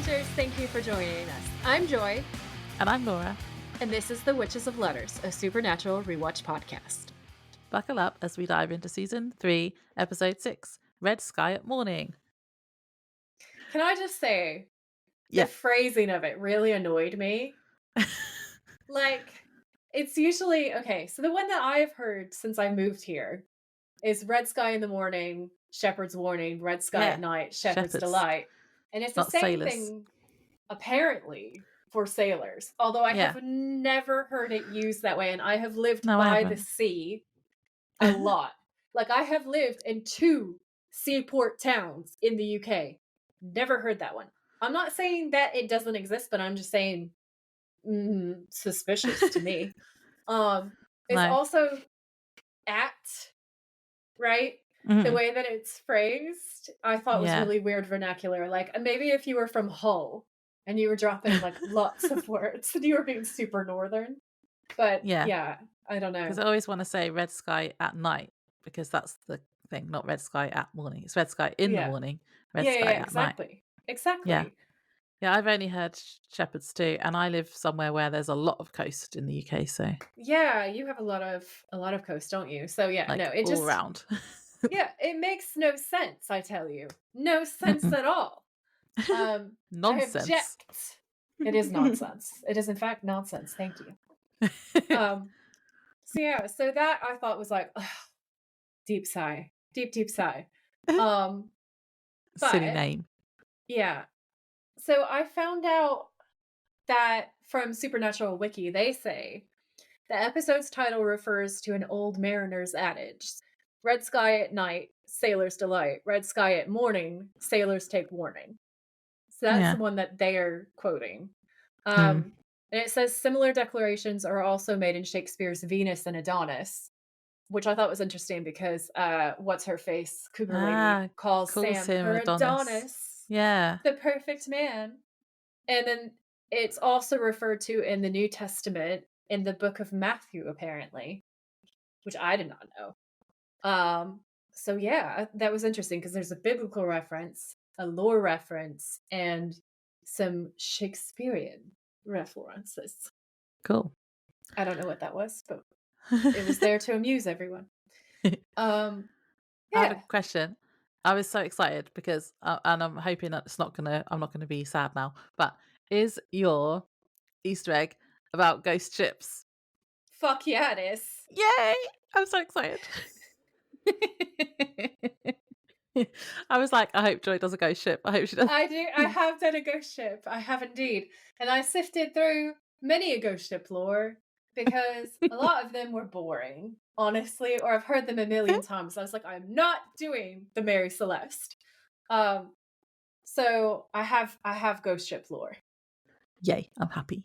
Witchers, thank you for joining us. I'm Joy. And I'm Laura. And this is The Witches of Letters, a supernatural rewatch podcast. Buckle up as we dive into Season 3, Episode 6, Red Sky at Morning. Can I just say, the phrasing of it really annoyed me. It's usually, okay, so the one that I've heard since I moved here is Red Sky in the morning, Shepherd's warning, Red Sky at night, Shepherd's delight. And it's the same thing, apparently, for sailors. Although I have never heard it used that way, and I have lived by the sea a lot. I have lived in 2 seaport towns in the UK. Never heard that one. I'm not saying that it doesn't exist, but I'm just saying suspicious to me. It's also at, right? Mm-hmm. The way that it's phrased, I thought was really weird vernacular. Maybe if you were from Hull and you were dropping lots of words and you were being super northern. But I don't know. Because I always want to say Red Sky at night, because that's the thing, not Red Sky at morning. It's Red Sky in the morning, Red Sky at night. Exactly. Yeah, I've only heard shepherds too, and I live somewhere where there's a lot of coast in the UK. So yeah, you have a lot of coast, don't you? So it all just around. it makes no sense. I tell you, no sense at all. Nonsense. I object. It is nonsense. It is in fact nonsense. Thank you. So that I thought was deep sigh, deep sigh. Silly name. Yeah. So I found out that from Supernatural Wiki, they say the episode's title refers to an old mariner's adage. Red sky at night, sailors delight. Red sky at morning, sailors take warning. So that's the one that they are quoting. And it says similar declarations are also made in Shakespeare's Venus and Adonis, which I thought was interesting because what's her face, Cougar Lady, calls Sam her Adonis. Yeah. The perfect man. And then it's also referred to in the New Testament in the book of Matthew, apparently, which I did not know. So yeah, that was interesting because there's a biblical reference, a lore reference, and some Shakespearean references. Cool. I don't know what that was, but it was there to amuse everyone. I have a question. I was so excited because, and I'm hoping that I'm not gonna be sad now. But is your Easter egg about ghost ships? Fuck yeah, it is! Yay! I'm so excited. I was like, I hope Joy does a ghost ship. I hope she does. I do. I have done a ghost ship. I have indeed, and I sifted through many a ghost ship lore because a lot of them were boring, honestly, or I've heard them a million times. I was like, I'm not doing the Mary Celeste. So I have ghost ship lore. Yay, I'm happy.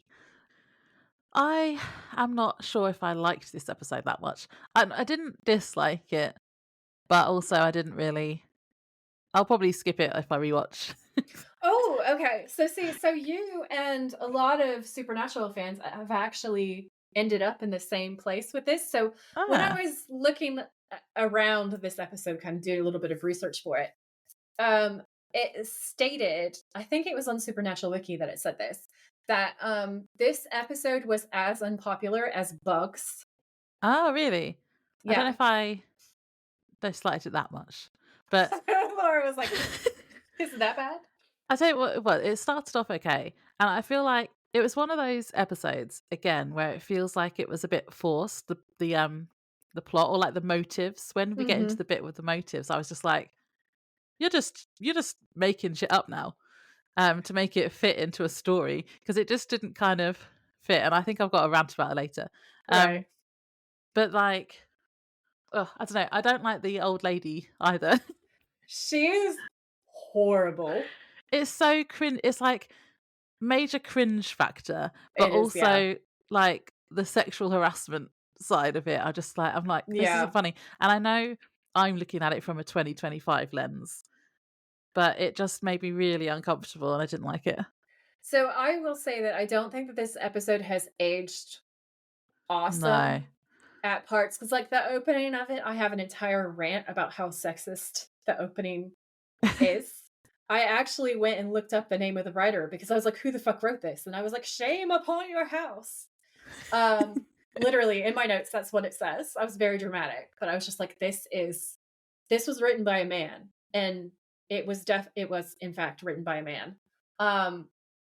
I am not sure if I liked this episode that much. I didn't dislike it, but also I didn't really. I'll probably skip it if I rewatch. Oh, okay. So you and a lot of Supernatural fans have actually ended up in the same place with this. So when I was looking around this episode, kind of doing a little bit of research for it, it stated, I think it was on Supernatural Wiki that it said this, that this episode was as unpopular as Bugs. Oh, really? Yeah. I don't know if I disliked it that much, but Laura was like, "Isn't that bad?" I tell you what, it started off okay, and I feel like it was one of those episodes again where it feels like it was a bit forced. The plot or the motives. When we get into the bit with the motives, I was just like, you're just making shit up now, to make it fit into a story, because it just didn't kind of fit. And I think I've got a rant about it later. Right. But I don't know. I don't like the old lady either. She is horrible. It's so cringe. It's major cringe factor, but also the sexual harassment side of it. I'm like, this isn't funny. And I know I'm looking at it from a 2025 lens, but it just made me really uncomfortable and I didn't like it. So I will say that I don't think that this episode has aged awesome at parts. Because the opening of it, I have an entire rant about how sexist the opening is. I actually went and looked up the name of the writer because I was like, "Who the fuck wrote this?" And I was like, "Shame upon your house." Um, Literally in my notes, that's what it says. I was very dramatic, but I was just like, this was written by a man, and it was in fact written by a man. Um,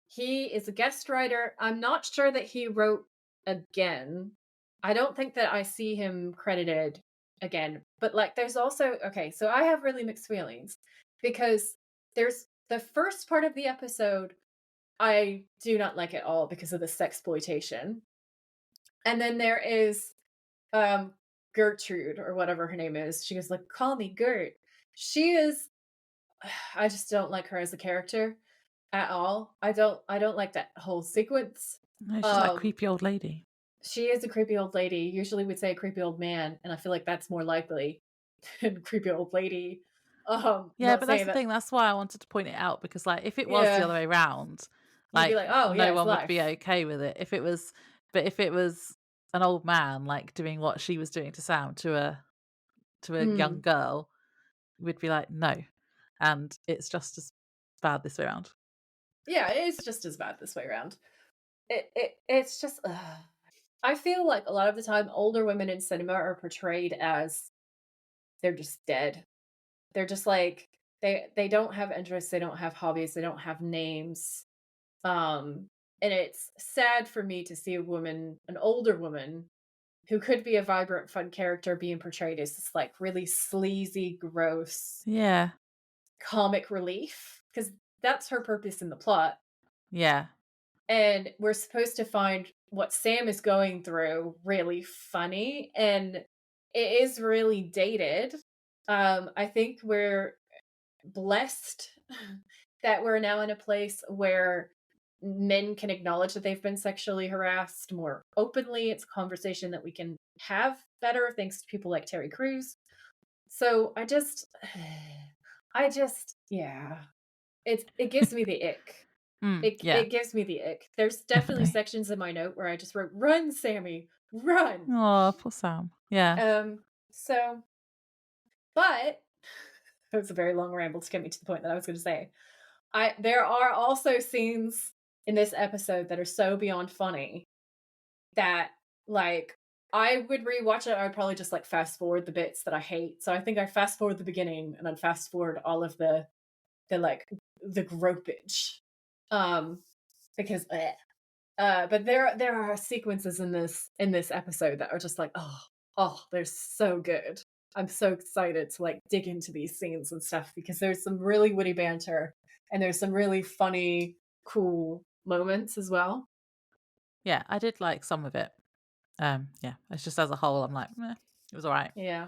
he is a guest writer. I'm not sure that he wrote again. I don't think that I see him credited again. But like there's also okay, so I have really mixed feelings because there's the first part of the episode I do not like at all because of the sexploitation. And then there is um Gertrude or whatever her name is. She goes like, "Call me Gert." She is I just don't like her as a character at all. I don't like that whole sequence. No, she's like Um creepy old lady. she is a creepy old lady. Usually we'd say a creepy old man, and I feel like that's more likely than creepy old lady. I'm Yeah, not but that's saying the that thing. That's why I wanted to point it out because, like, if it was the yeah, other way around, you'd be like, like, "Oh, yeah, no it's one would be life." okay with it. If it was an old man like doing what she was doing to Sam to a young Mm. girl, we'd be like, no, and it's just as bad this way around. Yeah, it's just as bad this way around. It's just I feel like a lot of the time older women in cinema are portrayed as they're just dead. They're just like they don't have interests, they don't have hobbies, they don't have names. Um and it's sad for me to see a woman, an older woman who could be a vibrant fun character being portrayed as this like really sleazy, gross Yeah, comic relief because that's her purpose in the plot. yeah, And we're supposed to find what Sam is going through really funny, and it is really dated. I think we're blessed that we're now in a place where men can acknowledge that they've been sexually harassed more openly. It's a conversation that we can have better thanks to people like Terry Crews. So yeah, it gives me the ick. yeah, It gives me the ick. There's definitely definitely. sections in my note where I just wrote, "Run, Sammy, run." Oh, poor Sam. Yeah, Um, so but it was a very long ramble to get me to the point that I was gonna say. I There are also scenes in this episode that are so beyond funny that, like, I would rewatch it, I'd probably just, like, fast forward the bits that I hate. So I think I fast forward the beginning and then fast forward all of like, the gropage. Um, because but there are sequences in this episode that are just like, oh, they're so good. I'm so excited to like dig into these scenes and stuff because there's some really witty banter and there's some really funny, cool moments as well. yeah, I did like some of it. Yeah, it's just as a whole, I'm like, meh, it was all right. Yeah.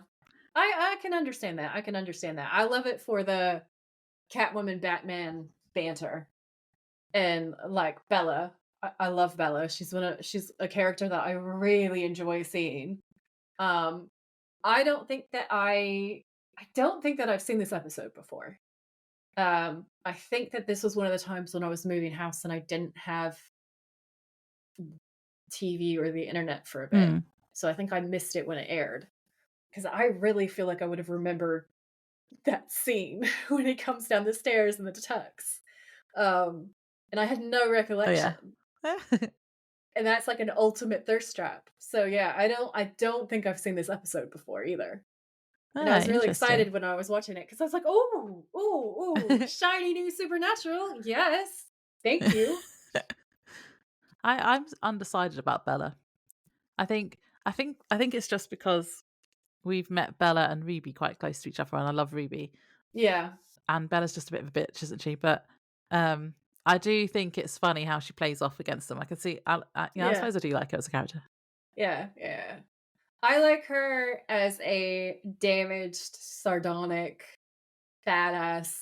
I can understand that. I can understand that. I love it for the Catwoman Batman banter and like Bella. I love Bella. She's a character that I really enjoy seeing. Um I don't think that I've seen this episode before. I think that this was one of the times when I was moving house and I didn't have TV or the internet for a bit. Mm. So I think I missed it when it aired because I really feel like I would have remembered that scene when he comes down the stairs in the tux. Um, and I had no Oh yeah. recollection. And that's like an ultimate thirst trap. So yeah, I don't think I've seen this episode before either. And I Ah, was really interesting. excited when I was watching it because I was like, "Oh, oh, oh, shiny new supernatural. Yes. Thank you." I'm undecided about Bella. I think it's just because we've met Bella and Ruby quite close to each other, and I love Ruby, Yeah. and Bella's just a bit of a bitch, isn't she? But um, I do think it's funny how she plays off against them. I can see, yeah, I Yeah. suppose I do like her as a character. Yeah. Yeah. I like her as a damaged, sardonic, badass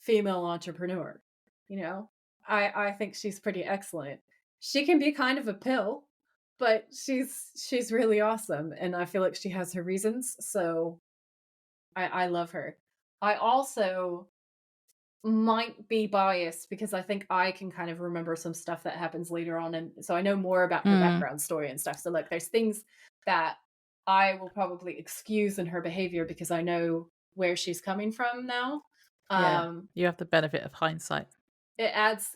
female entrepreneur, you know? I think she's pretty excellent. She can be kind of a pill, but she's really awesome, and I feel like she has her reasons, so I love her. I also might be biased because I think I can kind of remember some stuff that happens later on, and so I know more about her Mm, background story and stuff. So like there's things that I will probably excuse in her behavior because I know where she's coming from now. Yeah. Um, You have the benefit of hindsight. it adds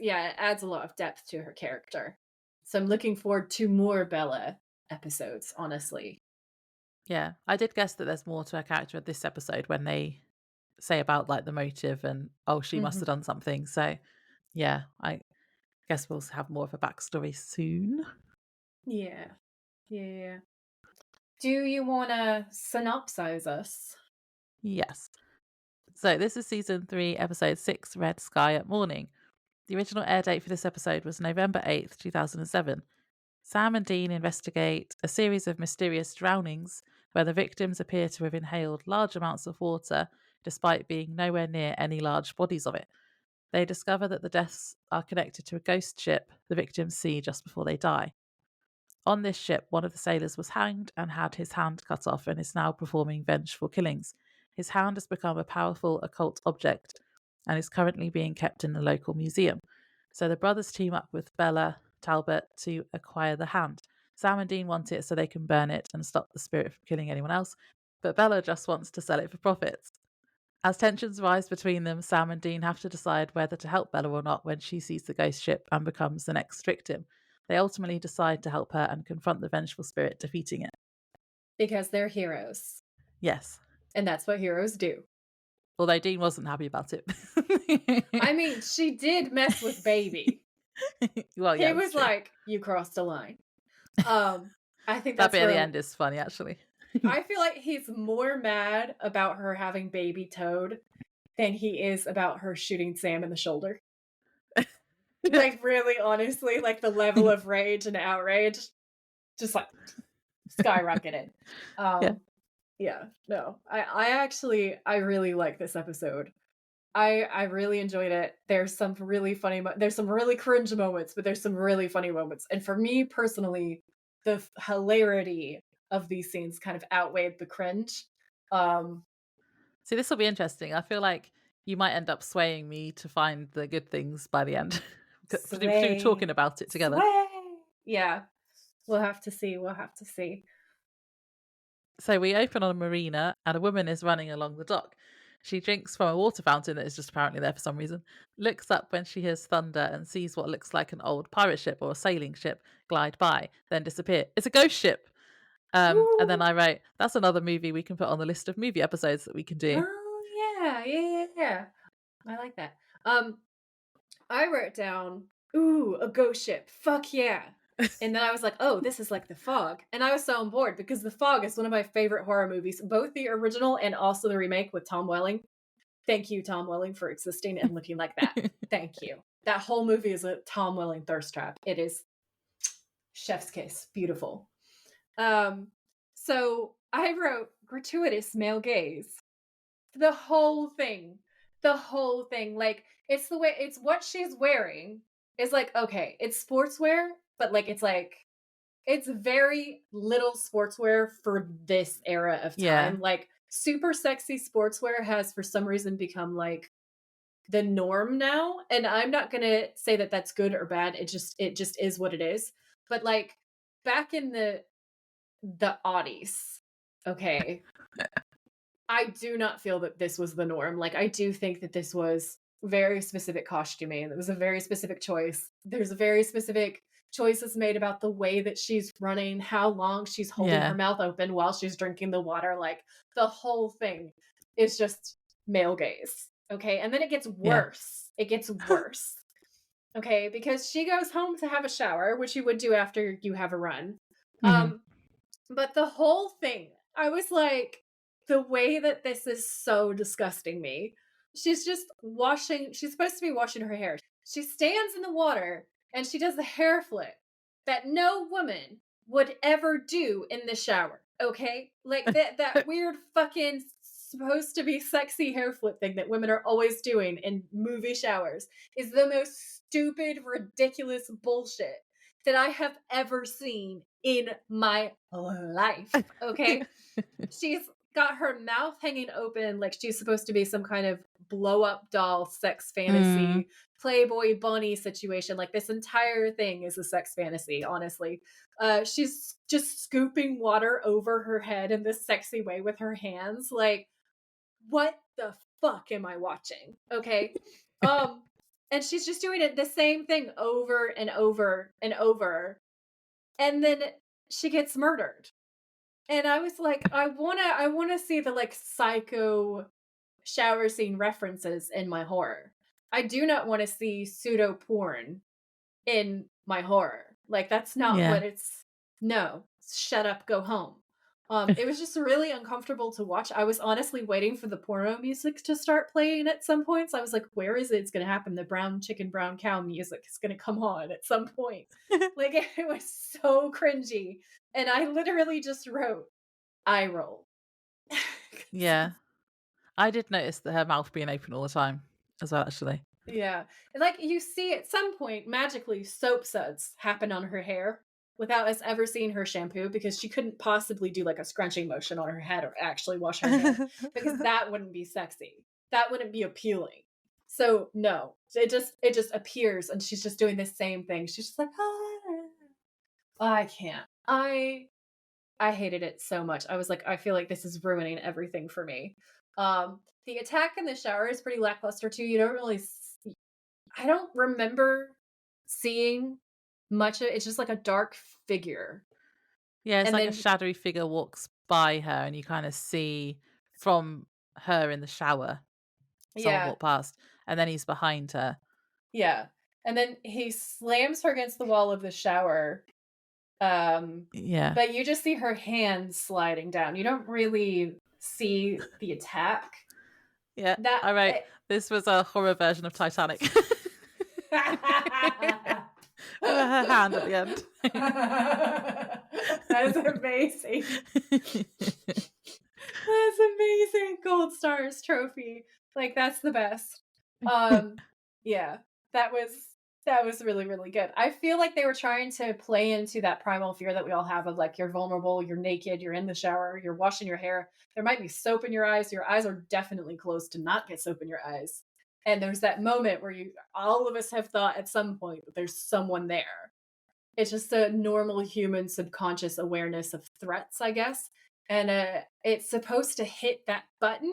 a lot of depth to her character. So I'm looking forward to more Bella episodes, honestly. Yeah. I did guess that there's more to her character in this episode when they say about like the motive and oh, she must have Mhm. done something. So yeah, I guess we'll have more of a backstory soon. Yeah. Yeah. Do you wanna synopsize us? Yes. So this is season 3, episode 6, Red Sky at Morning. The original air date for this episode was November 8th, 2007. Sam and Dean investigate a series of mysterious drownings where the victims appear to have inhaled large amounts of water despite being nowhere near any large bodies of it. They discover that the deaths are connected to a ghost ship the victims see just before they die. On this ship, one of the sailors was hanged and had his hand cut off and is now performing vengeful killings. His hand has become a powerful occult object and is currently being kept in the local museum. So the brothers team up with Bella Talbot to acquire the hand. Sam and Dean want it so they can burn it and stop the spirit from killing anyone else, but Bella just wants to sell it for profits. As tensions rise between them, Sam and Dean have to decide whether to help Bella or not when she sees the ghost ship and becomes the next victim. They ultimately decide to help her and confront the vengeful spirit, defeating it. Because they're heroes, Yes. and that's what heroes do. Although Dean wasn't happy about it. I mean, she did mess with Baby. Well, He yeah, was that's true. like, "You crossed a line." Um, I think That that's bit at the where end is funny, actually. I feel like he's more mad about her having Baby Toad than he is about her shooting Sam in the shoulder. Like, really, honestly, like, the level of rage and outrage just, like, skyrocketed. Yeah. Yeah, no. I really like this episode. I really enjoyed it. There's some really funny there's some really cringe moments, but there's some really funny moments. And for me personally, the hilarity of these scenes kind of outweighed the cringe. Um, See, this will be interesting. I feel like you might end up swaying me to find the good things by the end through sway, talking about it together. sway. Yeah, we'll have to see. We'll have to see. So we open on a marina and a woman is running along the dock. She drinks from a water fountain that is just apparently there for some reason, looks up when she hears thunder and sees what looks like an old pirate ship or a sailing ship glide by, then disappear. It's a ghost ship. And then Ooh. I wrote, that's another movie we can put on the list of movie episodes that we can do. Oh yeah, yeah. I like that. Um, I wrote down, "Ooh, a ghost ship. Fuck yeah." And then I was like, "Oh, this is like The Fog." And I was so on board because The Fog is one of my favorite horror movies, both the original and also the remake with Tom Welling. Thank you, Tom Welling, for existing and looking like that. Thank you. That whole movie is a Tom Welling thirst trap. It is chef's kiss. Beautiful. Um, so I wrote gratuitous male gaze. The whole thing. The whole thing. Like, it's the way it's what she's wearing is like, okay, it's sportswear, but it's very little sportswear for this era of Yeah. time. Like super sexy sportswear has for some reason become like the norm now, and I'm not going to say that that's good or bad. It just is what it is. But like back in the oddies, okay, I do not feel that this was the norm. Like, I do think that this was very specific costuming. It was a very specific choice. There's a very specific choices made about the way that she's running, how long she's holding her Yeah. mouth open while she's drinking the water. Like, the whole thing is just male gaze. Okay. And then it gets Yeah. worse. It gets worse. Okay. Because she goes home to have a shower, which you would do after you have a run. Hmm. Um, but the whole thing, I was like, the way that this is so disgusting me. She's supposed to be washing her hair. She stands in the water and she does the hair flip that no woman would ever do in the shower. Okay? Like that weird fucking supposed to be sexy hair flip thing that women are always doing in movie showers is the most stupid, ridiculous bullshit that I have ever seen in my life. Okay. She's got her mouth hanging open like she's supposed to be some kind of blow up doll sex Mm. fantasy Playboy bunny situation. Like this entire thing is a sex fantasy, honestly. She's just scooping water over her head in this sexy way with her hands. Like, what the fuck am I watching? Okay. Um, and she's just doing it the same thing over and over and over. And then she gets murdered. And I was like, I wanna see the like psycho shower scene references in my horror. I do not want to see pseudo porn in my horror. Like that's not Yeah. what it's no. Shut up, go home. It was just really uncomfortable to watch. I was honestly waiting for the porno music to start playing at some points. I was like, where is it? It's gonna happen. The brown chicken, brown cow music is gonna come on at some point. Like it was so cringy. And I literally just wrote eye roll. Yeah. I did notice that her mouth being open all the time as well, actually. Yeah. And, like, you see at some point, magically, soap suds happen on her hair without us ever seeing her shampoo because she couldn't possibly do, like, a scrunching motion on her head or actually wash her hair because that wouldn't be sexy. That wouldn't be appealing. So, no. It just appears and she's just doing the same thing. She's just like, "Ah." I can't. I hated it so much. I was like, I feel like this is ruining everything for me. The attack in the shower is pretty lackluster too. You don't really I don't remember seeing much of it's just like a dark figure. Yeah, it's And like a then shadowy figure walks by her and you kind of see from her in the shower someone yeah, walk past and then he's behind her. yeah. And then he slams her against the wall of the shower. Um, Yeah. but you just see her hands sliding down. You don't really see the attack. Yeah. That All right. This was a horror version of Titanic. With her hand at the end. that is amazing. That's amazing. Gold stars trophy. Like that's the best. Yeah. That was really really good. I feel like they were trying to play into that primal fear that we all have of like you're vulnerable, you're naked, you're in the shower, you're washing your hair. There might be soap in your eyes. Your eyes are definitely closed to not get soap in your eyes. And there's that moment where you all of us have thought at some point that there's someone there. It's just a normal human subconscious awareness of threats, I guess. And it's supposed to hit that button,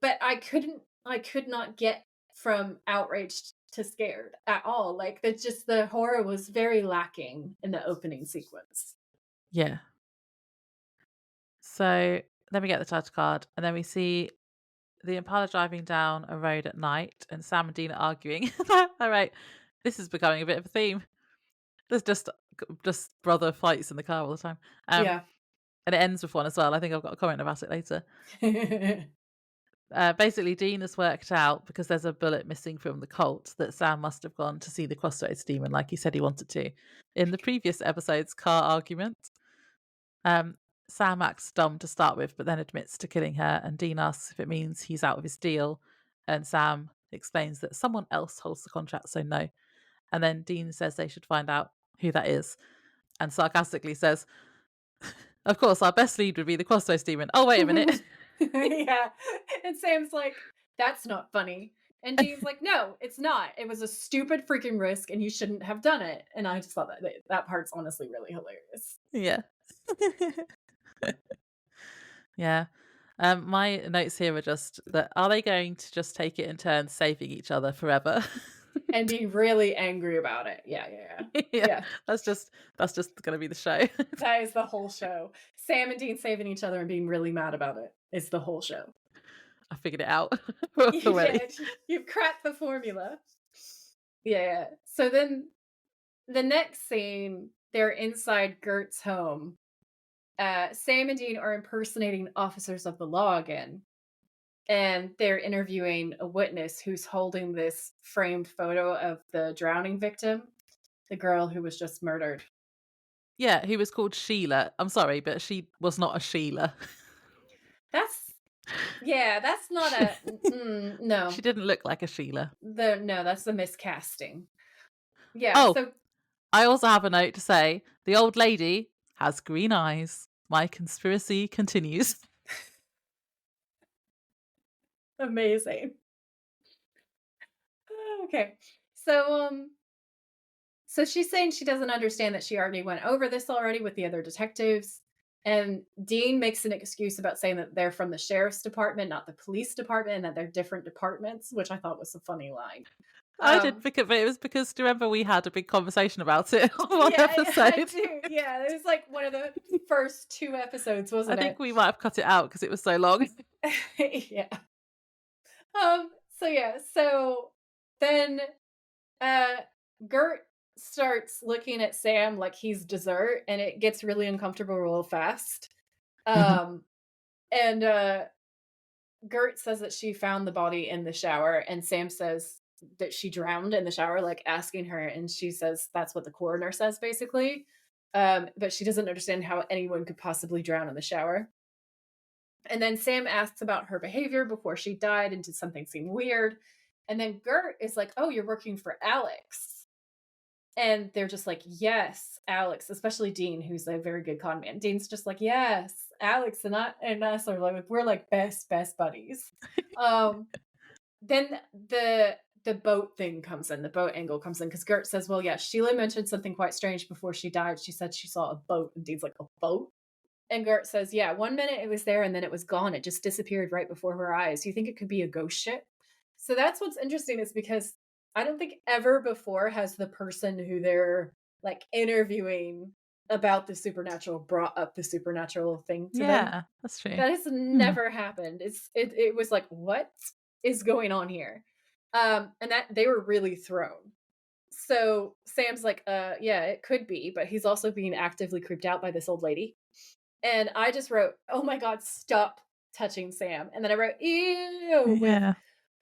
but I could not get from outraged to scared at all. Like it's just the horror was very lacking in the opening sequence. Yeah. So then we get the title card and then we see the Impala driving down a road at night and Sam and Dean are arguing. All right. This is becoming a bit of a theme. There's just brother fights in the car all the time. Yeah. And it ends with one as well. I think I've got a comment about it later. Basically, Dean has worked out because there's a bullet missing from the Colt that Sam must have gone to see the Crossroads demon like he said he wanted to. In the previous episode's car argument, Sam acts dumb to start with, but then admits to killing her, and Dean asks if it means he's out of his deal, and Sam explains that someone else holds the contract, so no. And then Dean says they should find out who that is, and sarcastically says, of course, our best lead would be the Crossroads demon. Oh, wait a minute. Yeah. And Sam's like, that's not funny. And Dean's like, no, it's not. It was a stupid freaking risk and you shouldn't have done it. And I just thought that part's honestly really hilarious. Yeah. Yeah. My notes here are just that are they going to just take it in turns saving each other forever? And be really angry about it. Yeah. Yeah. That's just gonna be the show. That is the whole show. Sam and Dean saving each other and being really mad about it. It's the whole show. I figured it out Yeah, already. you've cracked the formula. Yeah. So then the next scene, they're inside Gert's home. Sam and Dean are impersonating officers of the law again. And they're interviewing a witness who's holding this framed photo of the drowning victim, the girl who was just murdered. Yeah, he was called Sheila. I'm sorry, but she was not a Sheila. That's not a no. She didn't look like a Sheila. No, that's the miscasting. Yeah, Oh, so I also have a note to say the old lady has green eyes. My conspiracy continues. amazing. Okay. So she's saying she doesn't understand that she already went over this already with the other detectives. And Dean makes an excuse about saying that they're from the sheriff's department, not the police department, and that they're different departments, which I thought was a funny line. I did Um, pick it, but it was because do you remember we had a big conversation about it on one yeah, I episode? do. Yeah, it was like one of the first 2 episodes, I wasn't think it? we might have cut it out because it was so long. Yeah. So yeah, so then uh Gert starts looking at Sam like he's dessert, and it gets really uncomfortable real fast. Mhm. Um and Gert says that she found the body in the shower, and Sam says that she drowned in the shower, like asking her, and she says that's what the coroner says basically. But she doesn't understand how anyone could possibly drown in the shower. And then Sam asks about her behavior before she died and did something seem weird. And then Gert is like, "Oh, you're working for Alex." And they're just like, "Yes, Alex," especially Dean, who's a very good con man. Dean's just like, "Yes, Alex and us are like we're like best buddies." Um then the boat thing comes in, the boat angle comes in because Gert says, "Well, yeah, Sheila mentioned something quite strange before she died. She said she saw a boat." And Dean's like, "A boat?" And Gert says, "Yeah, one minute it was there and then it was gone. It just disappeared right before her eyes. You think it could be a ghost ship?" So that's what's interesting is because I don't think ever before has the person who they're like interviewing about the supernatural brought up the supernatural thing to them. Yeah, that's true. That has Hmm. never happened. It was like, what is going on here? And that they were really thrown. So Sam's like, yeah, it could be, but he's also being actively creeped out by this old lady. And I just wrote, "Oh my god, stop touching Sam." And then I wrote, "Ew," with Yeah.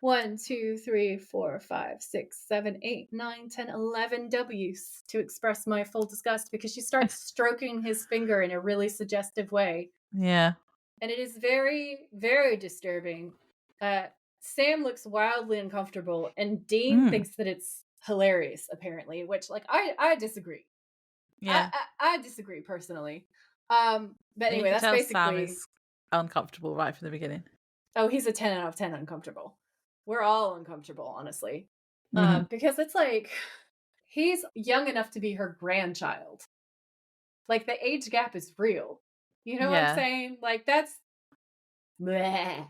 1, 2, 3, 4, 5, 6, 7, 8, 9, 10, 11 W's to express my full disgust because she starts stroking his finger in a really suggestive way. Yeah. And it is very, very disturbing. Uh, Sam looks wildly uncomfortable, and Dean Mm. thinks that it's hilarious, apparently, which, like, I disagree. Yeah. I disagree personally. But And you anyway, can that's tell Sam basically. is uncomfortable right from the beginning. Oh, he's a 10 out of 10 uncomfortable. We're all uncomfortable, honestly. Mhm. Because it's like he's young enough to be her grandchild. Like the age gap is real. You know what I'm Yeah. saying? Like that's bleh,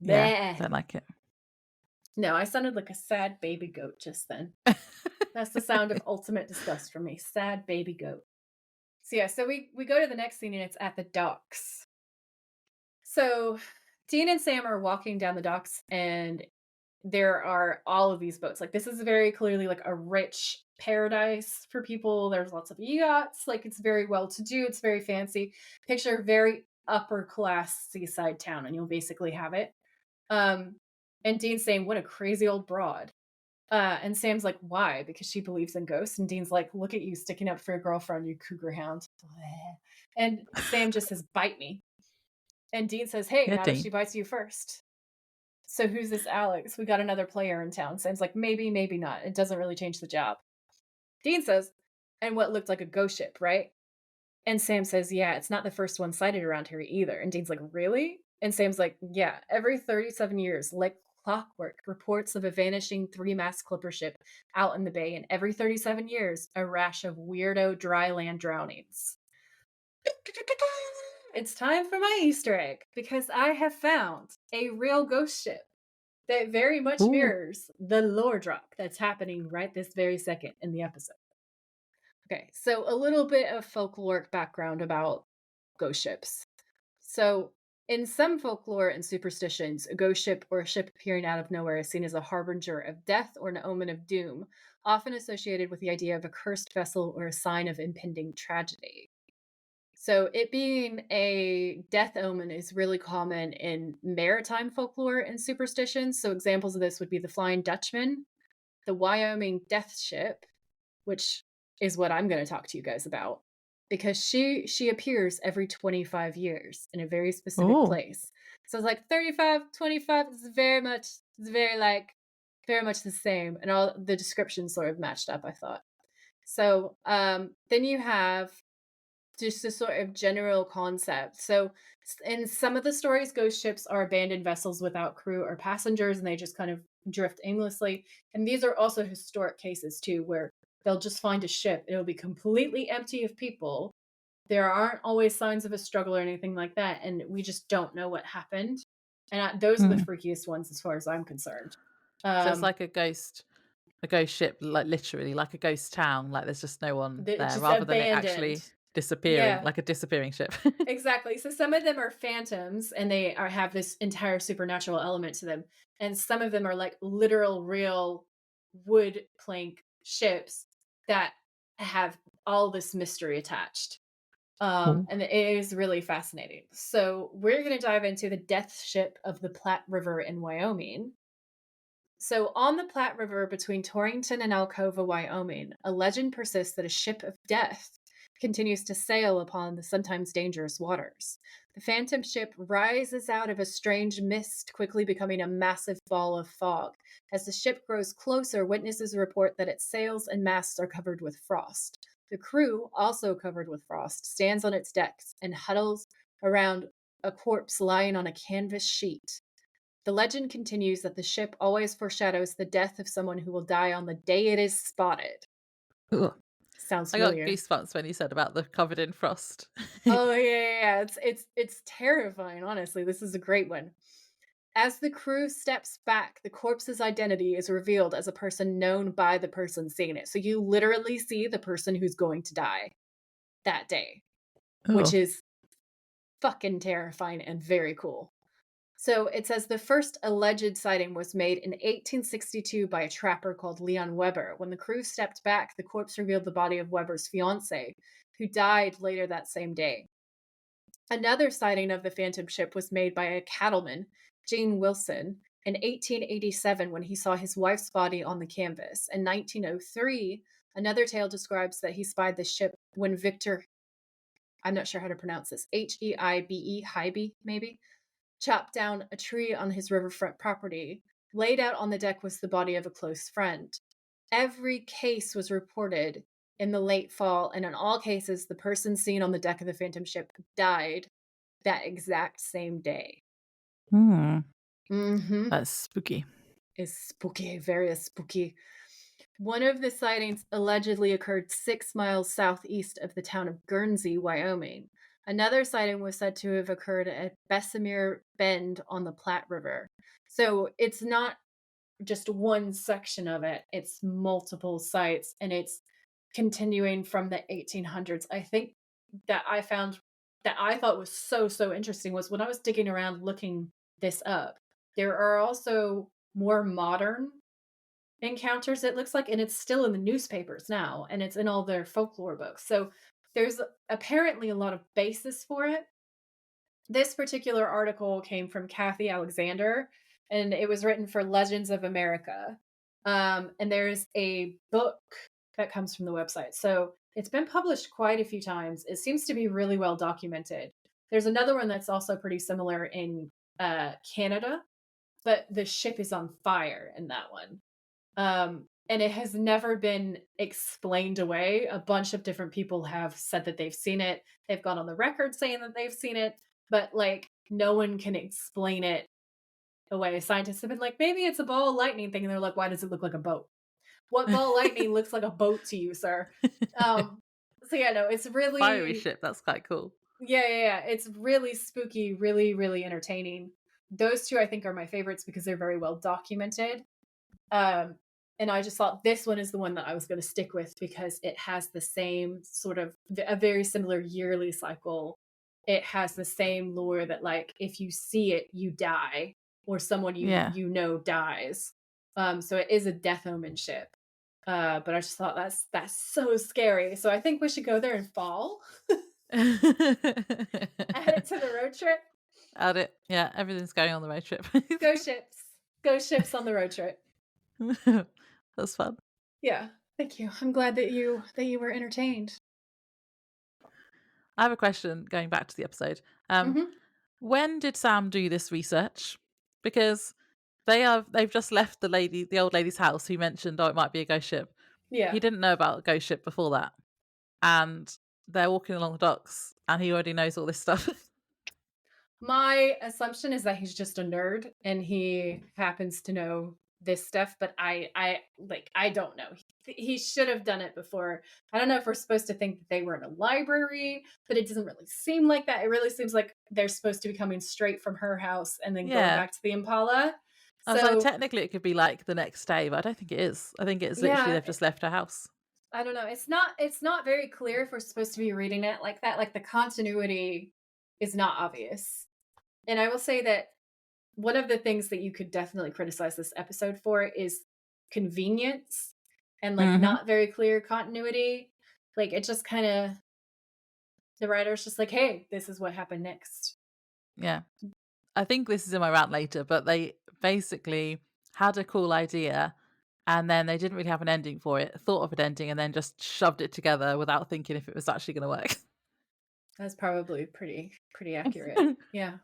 Yeah. bleh. Don't like it. No, I sounded like a sad baby goat just then. That's the sound of ultimate disgust for me. Sad baby goat. So yeah, so we go to the next scene and it's at the docks. So Dean and Sam are walking down the docks and there are all of these boats. Like this is very clearly like a rich paradise for people. There's lots of yachts. Like it's very well to do. It's very fancy. Picture a very upper class seaside town, and you'll basically have it. Um, and Dean's saying, "What a crazy old broad." And Sam's like, "Why?" Because she believes in ghosts. And Dean's like, "Look at you sticking up for your girlfriend, you cougar hound." And Sam just says, "Bite me." And Dean says, "Hey, Yeah, not if Dean. she bites you first." So who's this Alex? We got another player in town. Sam's like, "Maybe, maybe not. It doesn't really change the job." Dean says, "And what looked like a ghost ship, right?" And Sam says, "Yeah, it's not the first one sighted around here either." And Dean's like, "Really?" And Sam's like, "Yeah, every 37 years, like clockwork, reports of a vanishing 3-mast clipper ship out in the bay, and every 37 years, a rash of weirdo dry land drownings." It's time for my Easter egg because I have found a real ghost ship that very much Ooh. mirrors the lore drop that's happening right this very second in the episode. Okay, so a little bit of folkloric background about ghost ships. So, in some folklore and superstitions, a ghost ship or a ship appearing out of nowhere is seen as a harbinger of death or an omen of doom, often associated with the idea of a cursed vessel or a sign of impending tragedy. So, it being a death omen is really common in maritime folklore and superstitions. So, examples of this would be the Flying Dutchman, the Wyoming death ship, which is what I'm going to talk to you guys about because she appears every 25 years in a very specific Ooh. place. So it's like 35, 25 is it's very like very much the same and all the descriptions sort of matched up, I thought. So then you have just a sort of general concept. So in some of the stories, ghost ships are abandoned vessels without crew or passengers, and they just kind of drift aimlessly. And these are also historic cases too, where they'll just find a ship. It'll be completely empty of people, There aren't always signs of a struggle or anything like that, and we just don't know what happened. And those are the Mm. freakiest ones as far as I'm concerned. So it's Um, like a ghost ship, like literally like a ghost town. Like there's just no one there, just rather than it abandoned. actually disappearing, Yeah, like a disappearing ship. exactly. So some of them are phantoms, and they have this entire supernatural element to them, and some of them are like literal, real wood plank ships that have all this mystery attached. Ooh. And it is really fascinating. So we're going to dive into the death ship of the Platte River in Wyoming. So, on the Platte River between Torrington and Alcova, Wyoming, a legend persists that a ship of death continues to sail upon the sometimes dangerous waters. The phantom ship rises out of a strange mist, quickly becoming a massive ball of fog. As the ship grows closer, witnesses report that its sails and masts are covered with frost. The crew, also covered with frost, stands on its decks and huddles around a corpse lying on a canvas sheet. The legend continues that the ship always foreshadows the death of someone who will die on the day it is spotted. Ugh. Sounds I got familiar. goosebumps when you said about the covered in frost. Oh yeah. It's terrifying, honestly. This is a great one. As the crew steps back, the corpse's identity is revealed as a person known by the person seeing it. So you literally see the person who's going to die that day, which Oh. is fucking terrifying and very cool. So it says the first alleged sighting was made in 1862 by a trapper called Leon Weber. When the crew stepped back, the corpse revealed the body of Weber's fiancee, who died later that same day. Another sighting of the phantom ship was made by a cattleman, Gene Wilson, in 1887 when he saw his wife's body on the canvas. In 1903, another tale describes that he spied the ship when Victor, I'm not sure how to pronounce this, Heibe, maybe, chopped down a tree on his riverfront property. Laid out on the deck was the body of a close friend. Every case was reported in the late fall, and in all cases, the person seen on the deck of the Phantom ship died that exact same day. Hmm. Mm-hmm. That's spooky. Is spooky, very spooky. One of the sightings allegedly occurred 6 miles southeast of the town of Guernsey, Wyoming. Another sighting was said to have occurred at Bessemer Bend on the Platte River. So it's not just one section of it, it's multiple sites, and it's continuing from the 1800s. I think that I found that I thought was so interesting was when I was digging around looking this up, there are also more modern encounters, it looks like, and it's still in the newspapers now, and it's in all their folklore books. So there's apparently a lot of basis for it. This particular article came from Kathy Alexander, and it was written for Legends of America. And there's a book that comes from the website. So it's been published quite a few times. It seems to be really well documented. There's another one that's also pretty similar in Canada, but the ship is on fire in that one. And it has never been explained away. A bunch of different people have said that they've seen it. They've gone on the record saying that they've seen it, but like no one can explain it away. Scientists have been like, maybe it's a ball of lightning thing. And they're like, why does it look like a boat? What ball of lightning looks like a boat to you, sir? Um, so yeah, no, it's Fiery really, ship. That's quite cool. yeah. It's really spooky, really entertaining. Those two I think are my favorites because they're very well documented. Um, and I just thought this one is the one that I was going to stick with because it has the same sort of a very similar yearly cycle. It has the same lore that like if you see it, you die, or someone Yeah. you know dies. So it is a death omen ship. But I just thought that's so scary. So I think we should go there in fall. Add it to the road trip. Add it. Yeah, everything's going on the road trip. Go ships. Go ships on the road trip. That's fun. Yeah. Thank you. I'm glad that you were entertained. I have a question going back to the episode. Mhm. When did Sam do this research? Because they've just left the old lady's house who mentioned, oh, it might be a ghost ship. Yeah. He didn't know about a ghost ship before that. And they're walking along the docks and he already knows all this stuff. My assumption is that he's just a nerd and he happens to know this stuff, but I don't know. He should have done it before. I don't know if we're supposed to think that they were in a library, but it doesn't really seem like that. It really seems like they're supposed to be coming straight from her house and then going Yeah. back to the Impala. I was like, So, technically it could be like the next day, but I don't think it is. I think it's literally yeah, they've just left her house. I don't know. It's not very clear if we're supposed to be reading it like that. Like the continuity is not obvious. And I will say that one of the things that you could definitely criticize this episode for is convenience and like Mhm. not very clear continuity. Like it just kind of the writer's just like, "Hey, this is what happened next." Yeah. I think this is in my rant later, but they basically had a cool idea and then they didn't really have an ending for it, thought of an ending and then just shoved it together without thinking if it was actually gonna work. That's probably pretty accurate. Yeah.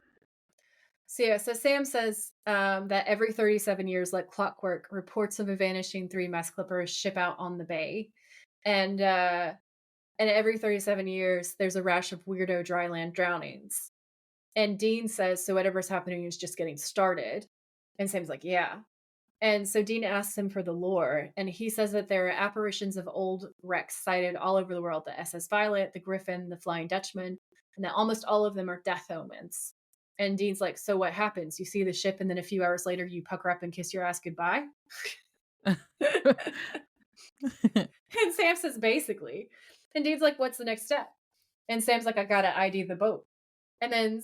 So yeah, so Sam says that every 37 years, like clockwork, reports of a vanishing three mast clippers ship out on the bay, and every 37 years, there's a rash of weirdo dryland drownings. And Dean says, so whatever's happening is just getting started. And Sam's like, yeah. And so Dean asks him for the lore, and he says that there are apparitions of old wrecks sighted all over the world: the SS Violet, the Griffin, the Flying Dutchman, and that almost all of them are death omens. And Dean's like, so what happens? You see the ship, and then a few hours later, you pucker up and kiss your ass goodbye? And Sam says, basically. And Dean's like, what's the next step? And Sam's like, I gotta ID the boat. And then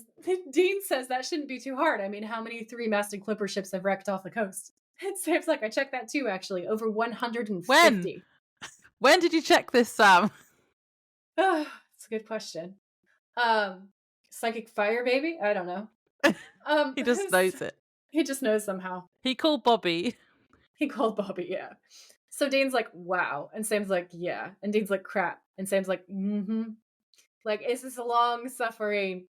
Dean says that shouldn't be too hard. I mean, how many three-masted clipper ships have wrecked off the coast? And Sam's like, I checked that too, actually. Over When? 150. When did you check this, Sam? It's a good question. Psychic fire, baby? I don't know. He just knows it. He just knows somehow. He called Bobby. He called Bobby, yeah. So Dean's like, wow. And Sam's like, yeah. And Dean's like, crap. And Sam's like, mm-hmm. Like, is this a long suffering,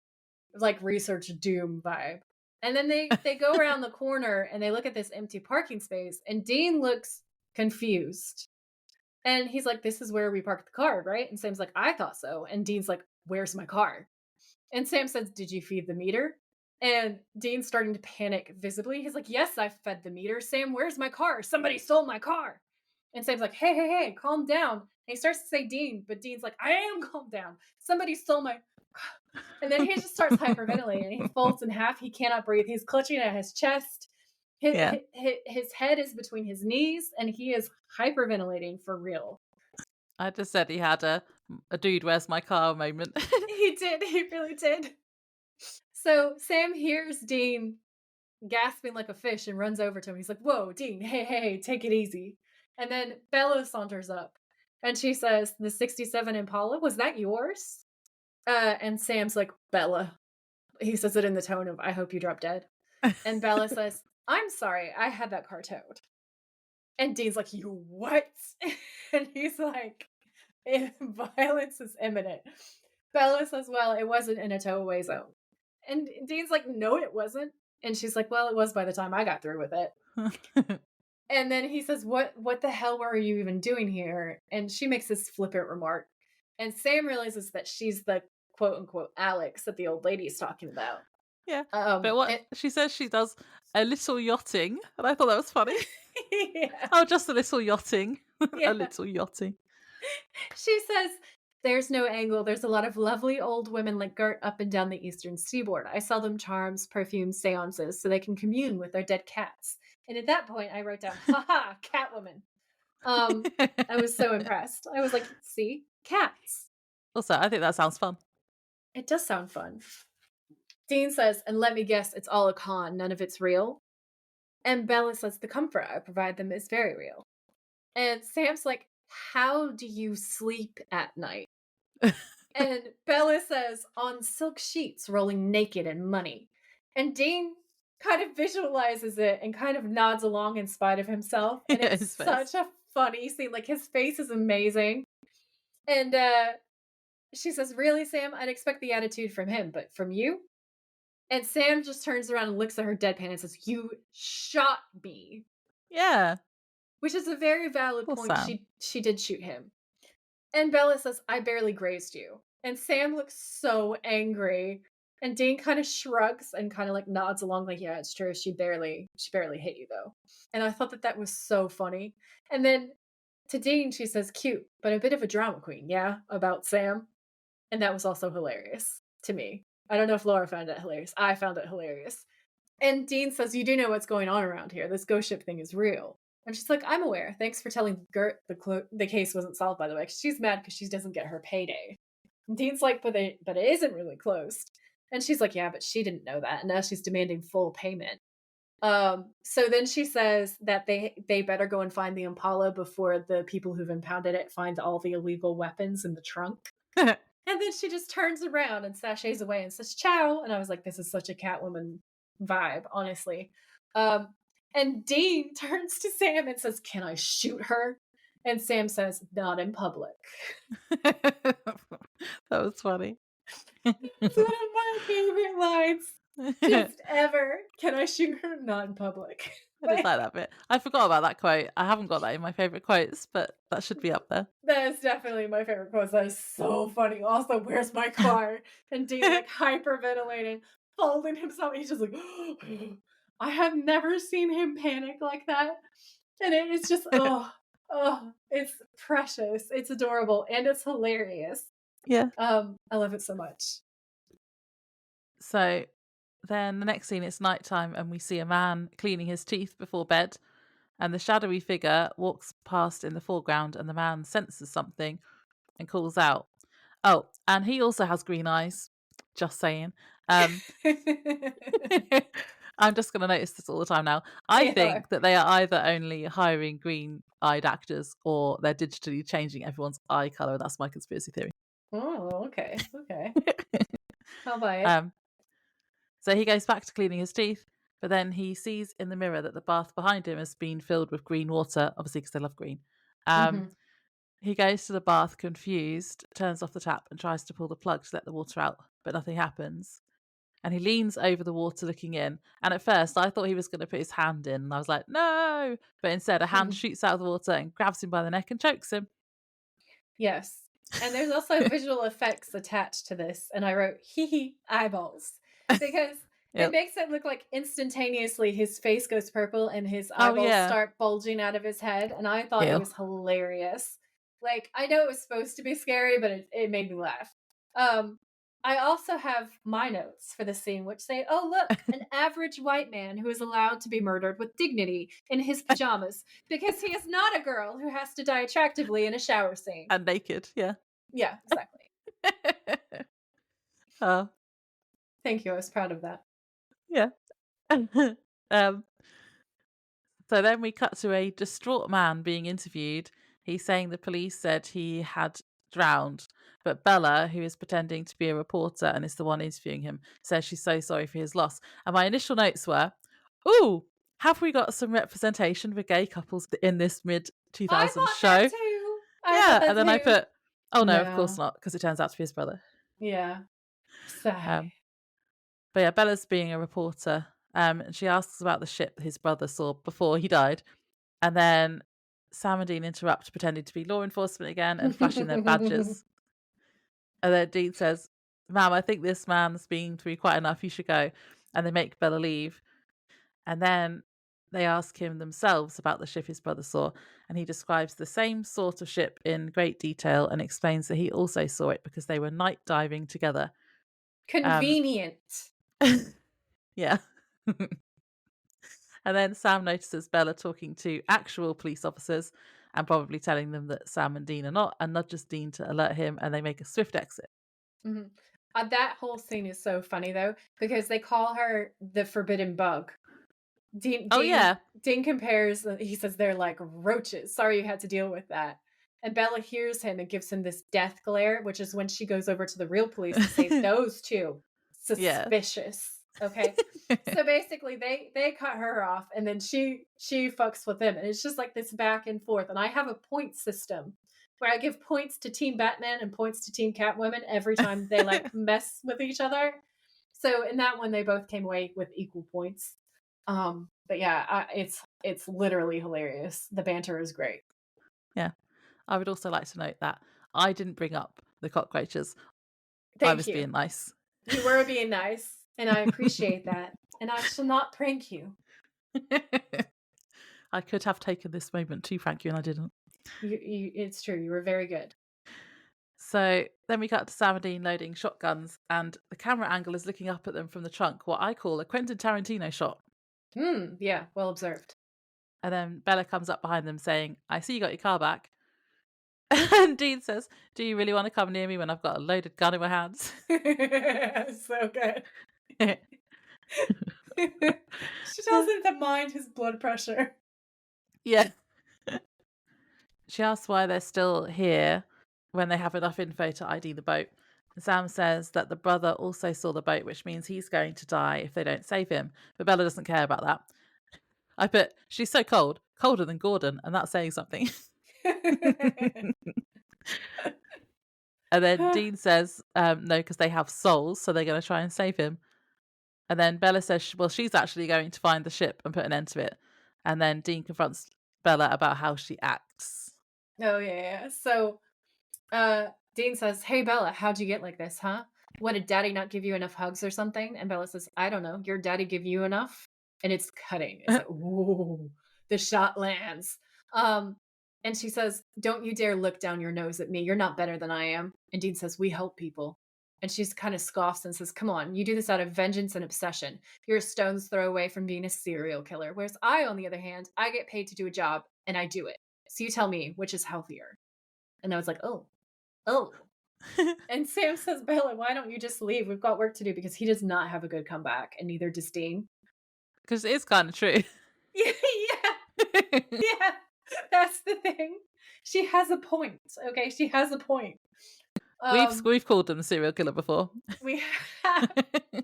like research doom vibe? And then they go around the corner and they look at this empty parking space, and Dean looks confused. And he's like, this is where we parked the car, right? And Sam's like, I thought so. And Dean's like, where's my car? And Sam says, did you feed the meter? And Dean's starting to panic visibly. He's like, yes, I fed the meter. Sam, where's my car? Somebody stole my car. And Sam's like, hey, hey, hey, calm down. And he starts to say Dean, but Dean's like, I am calm down. Somebody stole my. And then he just starts hyperventilating and he folds in half. He cannot breathe. He's clutching at his chest. Yeah. His head is between his knees and he is hyperventilating for real. I just said he had a dude, where's my car moment. He did. He really did. So Sam hears Dean gasping like a fish and runs over to him. He's like, whoa, Dean, hey, take it easy. And then Bella saunters up and she says, the 67 Impala, was that yours? And Sam's like, Bella. He says it in the tone of, I hope you drop dead. And Bella says, I'm sorry, I had that car towed. And Dean's like, you what? And he's like, violence is imminent. Bella says, well, it wasn't in a towaway zone. And Dean's like, no, it wasn't. And she's like, well, it was by the time I got through with it. And then he says, what the hell were you even doing here? And she makes this flippant remark. And Sam realizes that she's the quote unquote Alex that the old lady is talking about. Yeah. But what she says she does a little yachting, and I thought that was funny. Yeah. Oh, just a little yachting. Yeah. A little yachting. She says, there's no angle. There's a lot of lovely old women like Gert up and down the eastern seaboard. I sell them charms, perfumes, seances, so they can commune with their dead cats. And at that point, I wrote down, haha, Catwoman. I was so impressed. I was like, see, cats. Also, I think that sounds fun. It does sound fun. Dean says, and let me guess, it's all a con. None of it's real. And Bella says, the comfort I provide them is very real. And Sam's like, how do you sleep at night? And Bella says, on silk sheets, rolling naked in money. And Dean kind of visualizes it and kind of nods along in spite of himself. And Yeah, it's such a funny scene. Like, his face is amazing. And she says, really, Sam? I'd expect the attitude from him, but from you? And Sam just turns around and looks at her deadpan and says, you shot me. Yeah. Which is a very valid point. She did shoot him. And Bella says, I barely grazed you. And Sam looks so angry. And Dean kind of shrugs and kind of like nods along, like, yeah, it's true. She barely hit you though. And I thought that that was so funny. And then to Dean, she says, cute, but a bit of a drama queen. Yeah. About Sam. And that was also hilarious to me. I don't know if Laura found it hilarious. I found it hilarious. And Dean says, you do know what's going on around here. This ghost ship thing is real. And she's like, I'm aware. Thanks for telling Gert the case wasn't solved, by the way. She's mad because she doesn't get her payday. And Dean's like, but it isn't really closed. And she's like, yeah, but she didn't know that. And now she's demanding full payment. So then she says that they better go and find the Impala before the people who've impounded it find all the illegal weapons in the trunk. And then she just turns around and sashays away and says, ciao. And I was like, this is such a Catwoman vibe, honestly. Um, and Dean turns to Sam and says, can I shoot her? And Sam says, not in public. That was funny. It's one of my favorite lines just ever. Can I shoot her? Not in public. I did like that bit. I forgot about that quote. I haven't got that in my favourite quotes, but that should be up there. That is definitely my favorite quote. That is so funny. Also, where's my car? And Dean like hyperventilating, folding himself. He's just like, I have never seen him panic like that. And it is just, it's precious. It's adorable. And it's hilarious. Yeah. I love it so much. So then the next scene, it's nighttime, and we see a man cleaning his teeth before bed. And the shadowy figure walks past in the foreground, and the man senses something and calls out. Oh, and he also has green eyes. Just saying. I'm just going to notice this all the time now. I think that they are either only hiring green-eyed actors or they're digitally changing everyone's eye color. That's my conspiracy theory. Oh, okay. I'll buy it. So he goes back to cleaning his teeth, but then he sees in the mirror that the bath behind him has been filled with green water, obviously because they love green. He goes to the bath confused, turns off the tap and tries to pull the plug to let the water out, but nothing happens. And he leans over the water looking in. And at first I thought he was going to put his hand in, and I was like, no! But instead a hand shoots out of the water and grabs him by the neck and chokes him. Yes. And there's also visual effects attached to this. And I wrote, hee hee, eyeballs. Because it makes it look like instantaneously his face goes purple and his eyeballs start bulging out of his head. And I thought it was hilarious. Like, I know it was supposed to be scary, but it made me laugh. I also have my notes for the scene, which say, oh, look, an average white man who is allowed to be murdered with dignity in his pajamas because he is not a girl who has to die attractively in a shower scene. And naked, yeah. Yeah, exactly. Oh. Thank you. I was proud of that. Yeah. So then we cut to a distraught man being interviewed. He's saying the police said he had drowned, but Bella, who is pretending to be a reporter and is the one interviewing him, says she's so sorry for his loss. And my initial notes were, ooh, have we got some representation for gay couples in this mid-2000s show? And then I put, oh no, of course not, because it turns out to be his brother. Yeah. Sad. But yeah, Bella's being a reporter, and she asks about the ship his brother saw before he died. And then Sam and Dean interrupt, pretending to be law enforcement again and flashing their badges. And then Dean says, ma'am, I think this man's been through quite enough. You should go. And they make Bella leave. And then they ask him themselves about the ship his brother saw. And he describes the same sort of ship in great detail and explains that he also saw it because they were night diving together. Convenient. Yeah. And then Sam notices Bella talking to actual police officers and probably telling them that Sam and Dean are not, and nudges Dean to alert him, and they make a swift exit. That whole scene is so funny, though, because they call her the forbidden bug. Dean compares, he says they're like roaches. Sorry you had to deal with that. And Bella hears him and gives him this death glare, which is when she goes over to the real police to say those two suspicious. Okay. So basically they cut her off and then she fucks with them. And it's just like this back and forth. And I have a point system where I give points to Team Batman and points to Team Catwoman every time they like mess with each other. So in that one, they both came away with equal points. But yeah, it's literally hilarious. The banter is great. Yeah. I would also like to note that I didn't bring up the cockroaches. Thank I was you. being nice. You were being nice, and I appreciate that, and I shall not prank you. I could have taken this moment to thank you, and I didn't. It's true. You were very good. So then we cut to Sam and Dean loading shotguns, and the camera angle is looking up at them from the trunk, what I call a Quentin Tarantino shot. Yeah, well observed. And then Bella comes up behind them saying, I see you got your car back. And Dean says, do you really want to come near me when I've got a loaded gun in my hands? So good. She tells him to mind his blood pressure. Yeah. She asks why they're still here when they have enough info to ID the boat. And Sam says that the brother also saw the boat, which means he's going to die if they don't save him. But Bella doesn't care about that. I put, she's so cold, colder than Gordon, and that's saying something. And then Dean says, no, because they have souls, so they're going to try and save him. And then Bella says, well, she's actually going to find the ship and put an end to it. And then Dean confronts Bella about how she acts. Oh, yeah. So Dean says, hey, Bella, how'd you get like this, huh? What, did daddy not give you enough hugs or something? And Bella says, I don't know. Your daddy give you enough? And it's cutting. It's like, ooh, the shot lands. And she says, don't you dare look down your nose at me. You're not better than I am. And Dean says, we help people. And she's kind of scoffs and says, come on, you do this out of vengeance and obsession. You're a stone's throw away from being a serial killer. Whereas I, on the other hand, I get paid to do a job and I do it. So you tell me which is healthier. And I was like, oh. And Sam says, Bella, why don't you just leave? We've got work to do, because he does not have a good comeback, and neither does Dean. Because it is kind of true. Yeah. Yeah. That's the thing. She has a point. Okay, she has a point. We've called them serial killer before. We have. I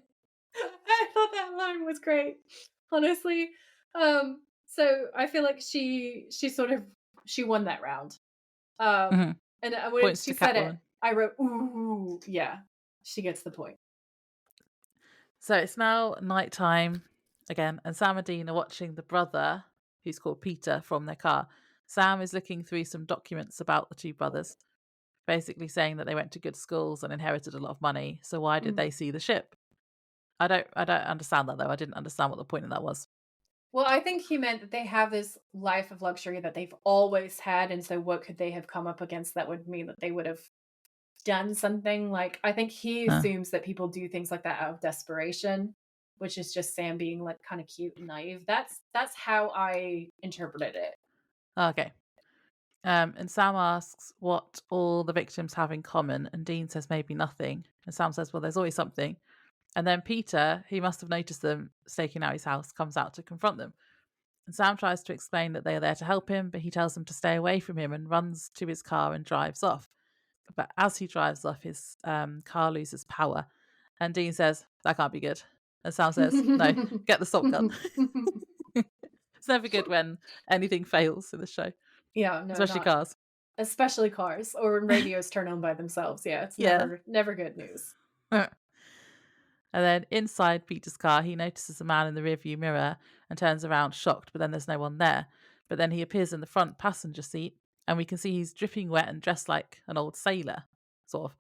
thought that line was great, honestly. So I feel like she won that round. And when Points she to said Catwoman. it, I wrote, ooh, yeah, she gets the point. So it's now nighttime again, and Sam and Dean are watching the brother, who's called Peter, from their car. Sam is looking through some documents about the two brothers, basically saying that they went to good schools and inherited a lot of money. So why did they see the ship? I don't understand that, though. I didn't understand what the point of that was. Well, I think he meant that they have this life of luxury that they've always had, and so what could they have come up against that would mean that they would have done something? Like, I think he assumes that people do things like that out of desperation, which is just Sam being like kind of cute and naive. That's how I interpreted it. Okay. And Sam asks what all the victims have in common, and Dean says maybe nothing. And Sam says, well, there's always something. And then Peter, he must have noticed them staking out his house, comes out to confront them. And Sam tries to explain that they are there to help him, but he tells them to stay away from him and runs to his car and drives off. But as he drives off, his car loses power. And Dean says, that can't be good. And Sam says, no, get the assault gun. It's never good when anything fails in the show. Yeah, no, especially cars. Especially cars, or when radios turn on by themselves. Yeah, it's never good news. And then inside Peter's car, he notices a man in the rearview mirror and turns around shocked, but then there's no one there. But then he appears in the front passenger seat, and we can see he's dripping wet and dressed like an old sailor, sort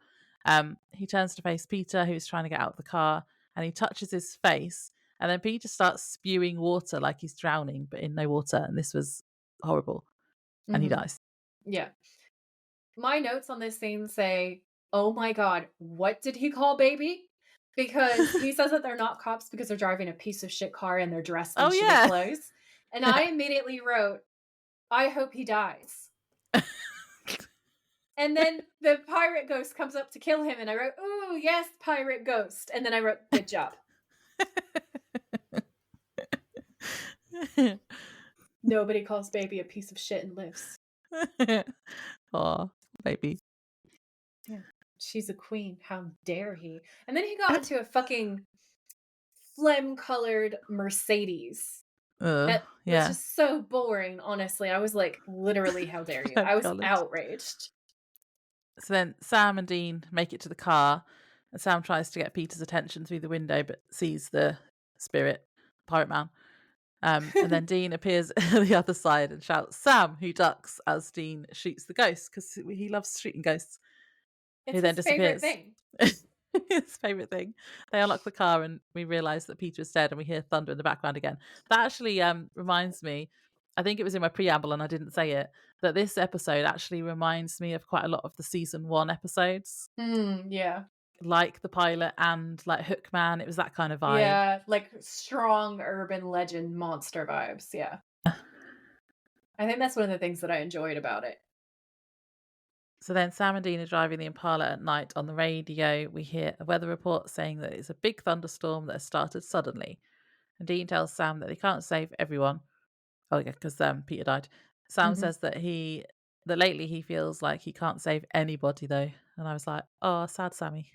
of. He turns to face Peter, who's trying to get out of the car, and he touches his face, and then Peter starts spewing water like he's drowning, but in no water, and this was horrible. And he dies. Yeah. My notes on this scene say, oh my god, what did he call baby? Because he says that they're not cops because they're driving a piece of shit car and they're dressed in shitty clothes. And I immediately wrote, I hope he dies. And then the pirate ghost comes up to kill him, and I wrote, ooh, yes, pirate ghost. And then I wrote, good job. Nobody calls baby a piece of shit and lives. Oh, baby. Yeah. She's a queen. How dare he? And then he got into a fucking phlegm-colored Mercedes. That was just so boring, honestly. I was like, literally, how dare you? I was outraged. So then Sam and Dean make it to the car, and Sam tries to get Peter's attention through the window, but sees the spirit, pirate man. And then Dean appears at the other side and shouts, Sam, who ducks as Dean shoots the ghost, because he loves shooting ghosts. It's his favorite thing. His favourite thing. They unlock the car and we realise that Peter is dead and we hear thunder in the background again. That actually reminds me, I think it was in my preamble and I didn't say it, that this episode actually reminds me of quite a lot of the season 1 episodes. Yeah. Like the pilot and like Hookman. It was that kind of vibe. Yeah, like strong urban legend monster vibes, yeah. I think that's one of the things that I enjoyed about it. So then Sam and Dean are driving the Impala at night. On the radio, we hear a weather report saying that it's a big thunderstorm that has started suddenly. And Dean tells Sam that they can't save everyone. Oh yeah, because Peter died. Sam Mhm. says that lately he feels like he can't save anybody though. And I was like, oh, sad Sammy.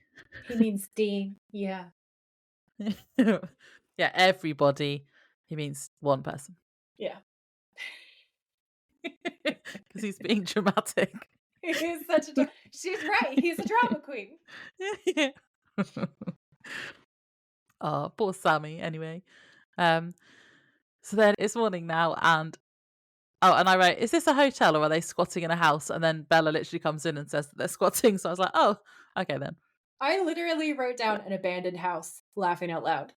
He means Dean, yeah. Yeah, everybody. He means one person. Yeah. Because he's being dramatic. He's such a she's right, he's a drama queen. Yeah. Oh, poor Sammy. Anyway, so then it's morning now, and and I wrote, "Is this a hotel or are they squatting in a house?" And then Bella literally comes in and says that they're squatting. So I was like, "Oh, okay then." I literally wrote down an abandoned house, laughing out loud,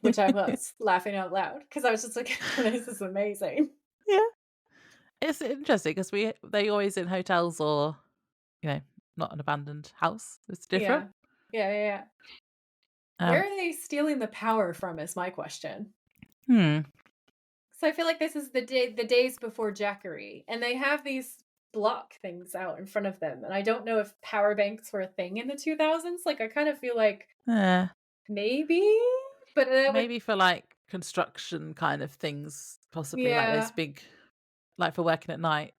which I was laughing out loud because I was just like, "This is amazing." Yeah, it's interesting because they always in hotels or not an abandoned house. It's different. Yeah. Yeah, yeah, yeah. Where Um, are they stealing the power from is my question. hmm. So I feel like this is the days before Jackery, and they have these block things out in front of them, and I don't know if power banks were a thing in the 2000s. Like I kind of feel like maybe, but that would Maybe for like construction kind of things, possibly like those yeah. big, like for working at night.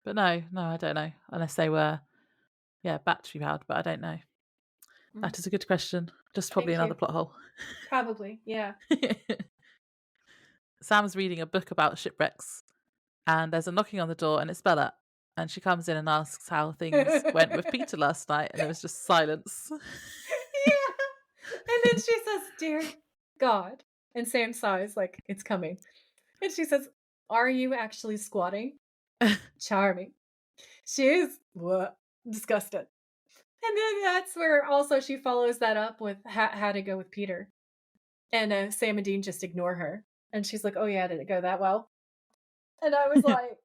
But no, I don't know unless they were, yeah, battery powered. But I don't know. Mm, That is a good question. Just probably thank another you. plot hole. Probably, yeah. Sam's reading a book about shipwrecks, and there's a knocking on the door, and it's Bella. And she comes in and asks how things went with Peter last night, and there was just silence. Yeah. And then she says, "Dear God," and Sam sighs like it's coming, and she says, "Are you actually squatting?" Charming. She is what disgusted. And then that's where also she follows that up with how to go with Peter. And Sam and Dean just ignore her. And she's like, "Oh, yeah, did it go that well?" And I was like,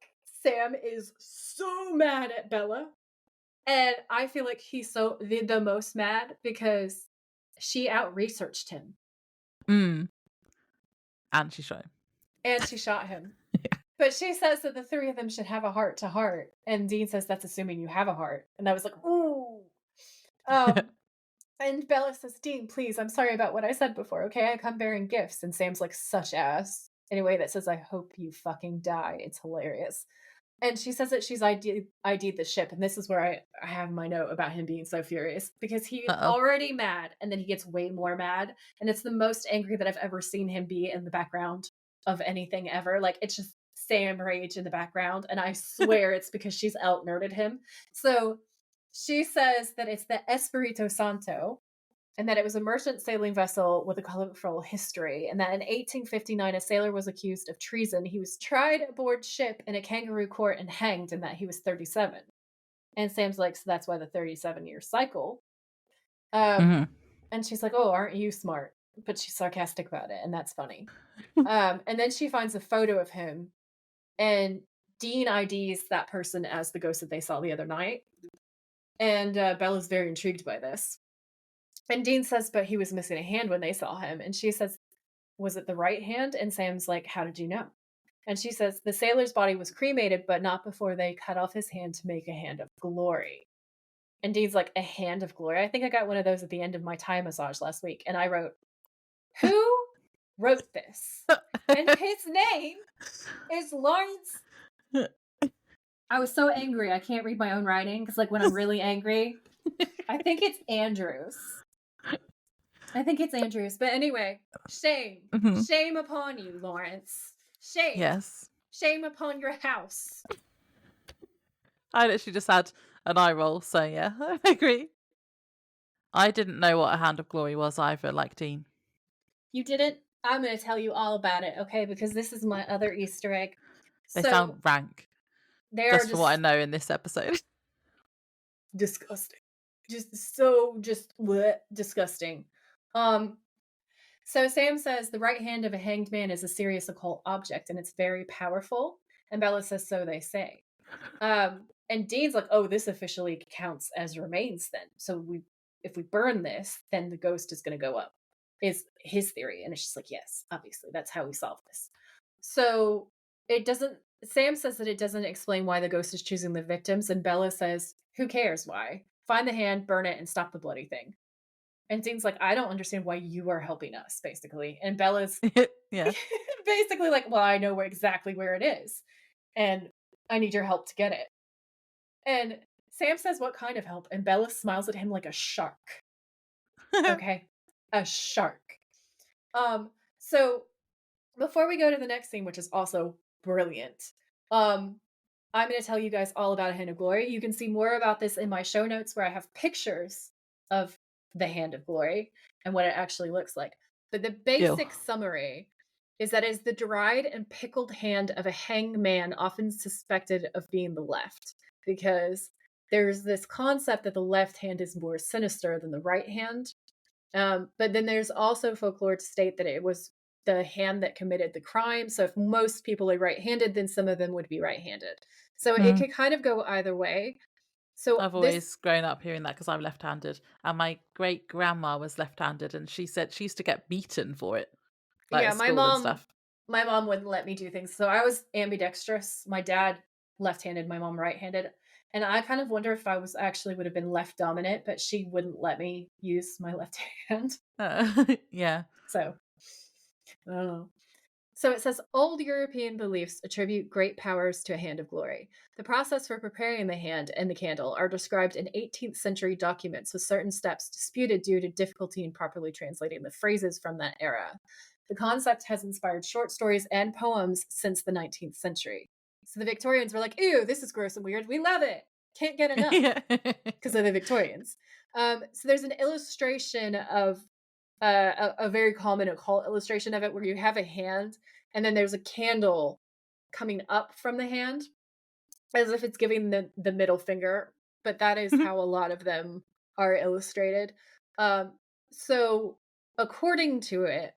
Sam is so mad at Bella. And I feel like he's the most mad because she out researched him Mm. And she shot him. and she shot him. But she says that the three of them should have a heart to heart. And Dean says that's assuming you have a heart. And I was like, ooh. Um, And Bella says, "Dean, please, I'm sorry about what I said before, okay? I come bearing gifts." And Sam's like, "Such ass." In a way that says, "I hope you fucking die." It's hilarious. And she says that she's ID'd the ship. And this is where I have my note about him being so furious because he's Uh oh. already mad and then he gets way more mad. And it's the most angry that I've ever seen him be in the background of anything ever. Like, it's just Sam rage in the background. And I swear it's because she's out nerded him. So she says that it's the Espirito Santo and that it was a merchant sailing vessel with a colorful history, and that in 1859 a sailor was accused of treason. He was tried aboard ship in a kangaroo court and hanged, and that he was 37. And Sam's like, "So that's why the 37-year cycle." Um, Hmm. and she's like, "Oh, aren't you smart?" But she's sarcastic about it, and that's funny. And then she finds a photo of him, and Dean IDs that person as the ghost that they saw the other night. And Bella's very intrigued by this. And Dean says, "But he was missing a hand when they saw him." And she says, "Was it the right hand?" And Sam's like, "How did you know?" And she says, "The sailor's body was cremated, but not before they cut off his hand to make a hand of glory." And Dean's like, "A hand of glory?" I think I got one of those at the end of my Thai massage last week. And I wrote, "Who wrote this?" And his name is Lawrence. I was so angry. I can't read my own writing because, like, when I'm really angry, I think it's Andrews. I think it's Andrews. But anyway, shame. Hmm. Shame upon you, Lawrence. Shame. Yes. Shame upon your house. I literally just had an eye roll, so yeah, I agree. I didn't know what a hand of glory was either, like Dean. You didn't? I'm going to tell you all about it, okay? Because this is my other Easter egg. They So sound rank, they are just for what I just know in this episode. disgusting. Just so just bleh, disgusting. Um, so Sam says the right hand of a hanged man is a serious occult object and it's very powerful. And Bella says, so they say. And Dean's like, oh, this officially counts as remains then. So if we burn this, then the ghost is going to go up, is his theory. And it's just like, yes, obviously, that's how we solve this. So it doesn't, Sam says that it doesn't explain why the ghost is choosing the victims. And Bella says, who cares why? Find the hand, burn it, and stop the bloody thing. And Dean's like, I don't understand why you are helping us, basically. And Bella's Yeah. basically like, well, I know exactly where it is. And I need your help to get it. And Sam says, what kind of help? And Bella smiles at him like a shark. Okay. A shark. So before we go to the next scene, which is also brilliant, um, I'm going to tell you guys all about a Hand of Glory. You can see more about this in my show notes where I have pictures of the Hand of Glory and what it actually looks like. But the Ew. basic summary is that it is the dried and pickled hand of a hanged man, often suspected of being the left, because there's this concept that the left hand is more sinister than the right hand. But then there's also folklore to state that it was the hand that committed the crime. So if most people are right-handed, then some of them would be right-handed. So it Mm. could kind of go either way. So I've this, always grown up hearing that because I'm left-handed, and my great grandma was left-handed, and she said she used to get beaten for it, like yeah, at school and stuff. my mom wouldn't let me do things. So I was ambidextrous. My dad left-handed, my mom right-handed. And I kind of wonder if I was actually would have been left dominant, but she wouldn't let me use my left hand. Yeah. So I don't know. So it says old European beliefs attribute great powers to a hand of glory. The process for preparing the hand and the candle are described in 18th century documents with certain steps disputed due to difficulty in properly translating the phrases from that era. The concept has inspired short stories and poems since the 19th century. So the Victorians were like, ew, this is gross and weird. We love it. Can't get enough Yeah. because of the Victorians. So there's an illustration of a very common occult illustration of it where you have a hand and then there's a candle coming up from the hand as if it's giving the middle finger, but that is how a lot of them are illustrated. So according to it,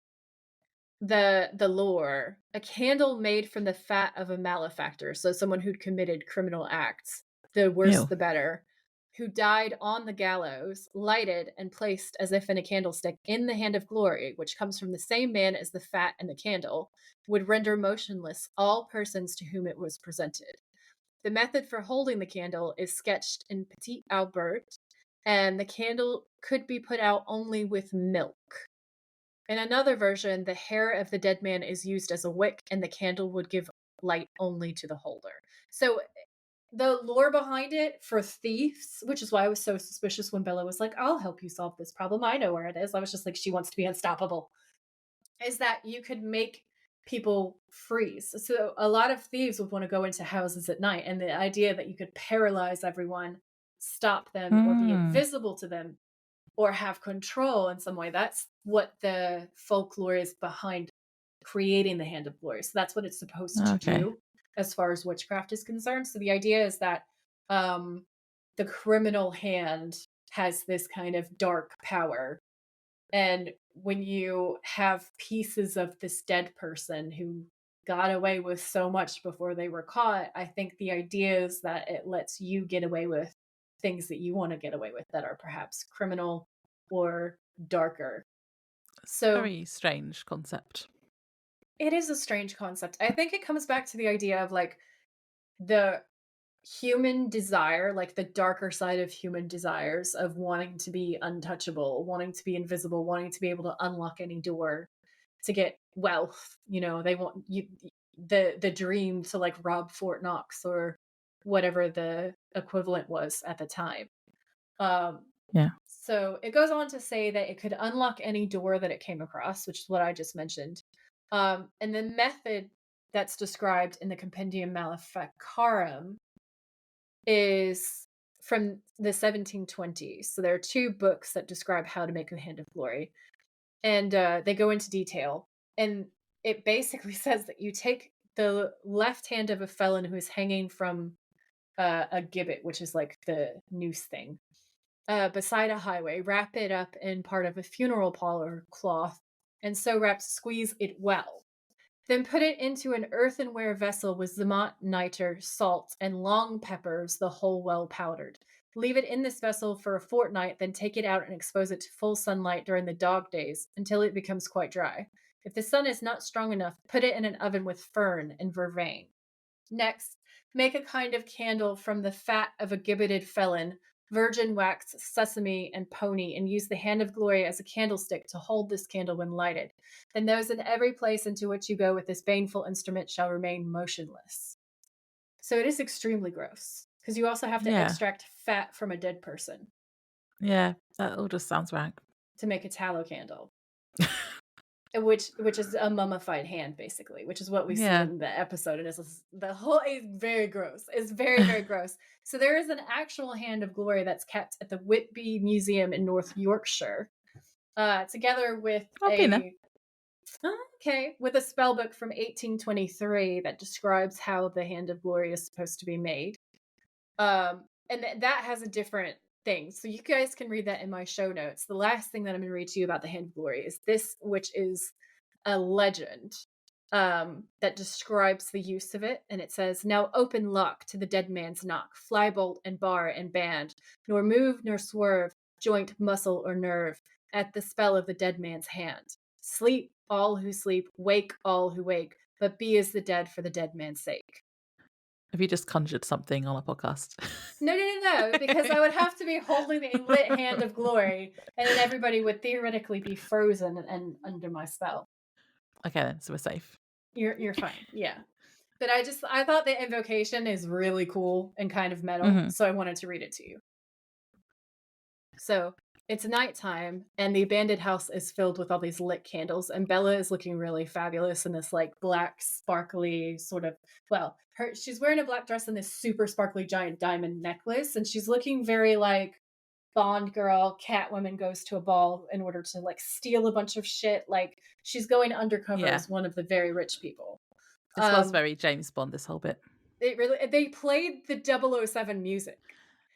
the lore, a candle made from the fat of a malefactor, so someone who'd committed criminal acts, the worse Ew. the better, who died on the gallows, lighted and placed as if in a candlestick in the hand of glory, which comes from the same man as the fat and the candle, would render motionless all persons to whom it was presented. The method for holding the candle is sketched in Petit Albert, and the candle could be put out only with milk. In another version, the hair of the dead man is used as a wick, and the candle would give light only to the holder. So the lore behind it for thieves, which is why I was so suspicious when Bella was like, I'll help you solve this problem. I know where it is. I was just like, she wants to be unstoppable. Is that you could make people freeze. So a lot of thieves would want to go into houses at night, and the idea that you could paralyze everyone, stop them, or be Mm. invisible to them, or have control in some way. That's what the folklore is behind creating the Hand of Glory. So that's what it's supposed to Okay. do as far as witchcraft is concerned. So the idea is that the criminal hand has this kind of dark power. And when you have pieces of this dead person who got away with so much before they were caught, I think the idea is that it lets you get away with things that you want to get away with that are perhaps criminal or darker. It's a So very strange concept. it is a strange concept. I think it comes back to the idea of like the human desire, like the darker side of human desires of wanting to be untouchable, wanting to be invisible, wanting to be able to unlock any door to get wealth. You know, they want you the dream to like rob Fort Knox or whatever the equivalent was at the time. Um, Yeah. so it goes on to say that it could unlock any door that it came across, which is what I just mentioned. And the method that's described in the Compendium Maleficarum is from the 1720s. So there are two books that describe how to make the Hand of Glory, and they go into detail. And it basically says that you take the left hand of a felon who is hanging from a gibbet, which is like the noose thing, beside a highway, wrap it up in part of a funeral pall or cloth, and so wrapped, squeeze it well. Then put it into an earthenware vessel with zamot, niter, salt, and long peppers, the whole well powdered. Leave it in this vessel for a fortnight, then take it out and expose it to full sunlight during the dog days until it becomes quite dry. If the sun is not strong enough, put it in an oven with fern and vervain. Next, make a kind of candle from the fat of a gibbeted felon, virgin wax, sesame, and pony, and use the hand of glory as a candlestick to hold this candle when lighted. Then those in every place into which you go with this baneful instrument shall remain motionless. So it is extremely gross, because you also have to Yeah. extract fat from a dead person Yeah. That all just sounds rank. to make a tallow candle. Which is a mummified hand, basically, which is what we see Yeah. in the episode. And the whole is very gross. It's very, very gross. So there is an actual hand of glory that's kept at the Whitby Museum in North Yorkshire, together with I've been there. with a spell book from 1823 that describes how the hand of glory is supposed to be made. And that has a different thing. So you guys can read that in my show notes. The last thing that I'm going to read to you about the Hand of Glory is this, which is a legend that describes the use of it. And it says, now open lock to the dead man's knock, fly bolt and bar and band, nor move nor swerve, joint, muscle, or nerve, at the spell of the dead man's hand. Sleep all who sleep, wake all who wake, but be as the dead for the dead man's sake. Have you just conjured something on a podcast? No, because I would have to be holding a lit hand of glory, and then everybody would theoretically be frozen and under my spell. Okay, then, so we're safe. You're fine, yeah. But I thought the invocation is really cool and kind of metal, so I wanted to read it to you. So it's nighttime, and the abandoned house is filled with all these lit candles, and Bella is looking really fabulous in this like black, sparkly sort of, she's wearing a black dress and this super sparkly giant diamond necklace, and she's looking very like Bond girl. Catwoman goes to a ball in order to like steal a bunch of shit. Like she's going undercover as one of the very rich people. This was very James Bond, this whole bit. They played the 007 music.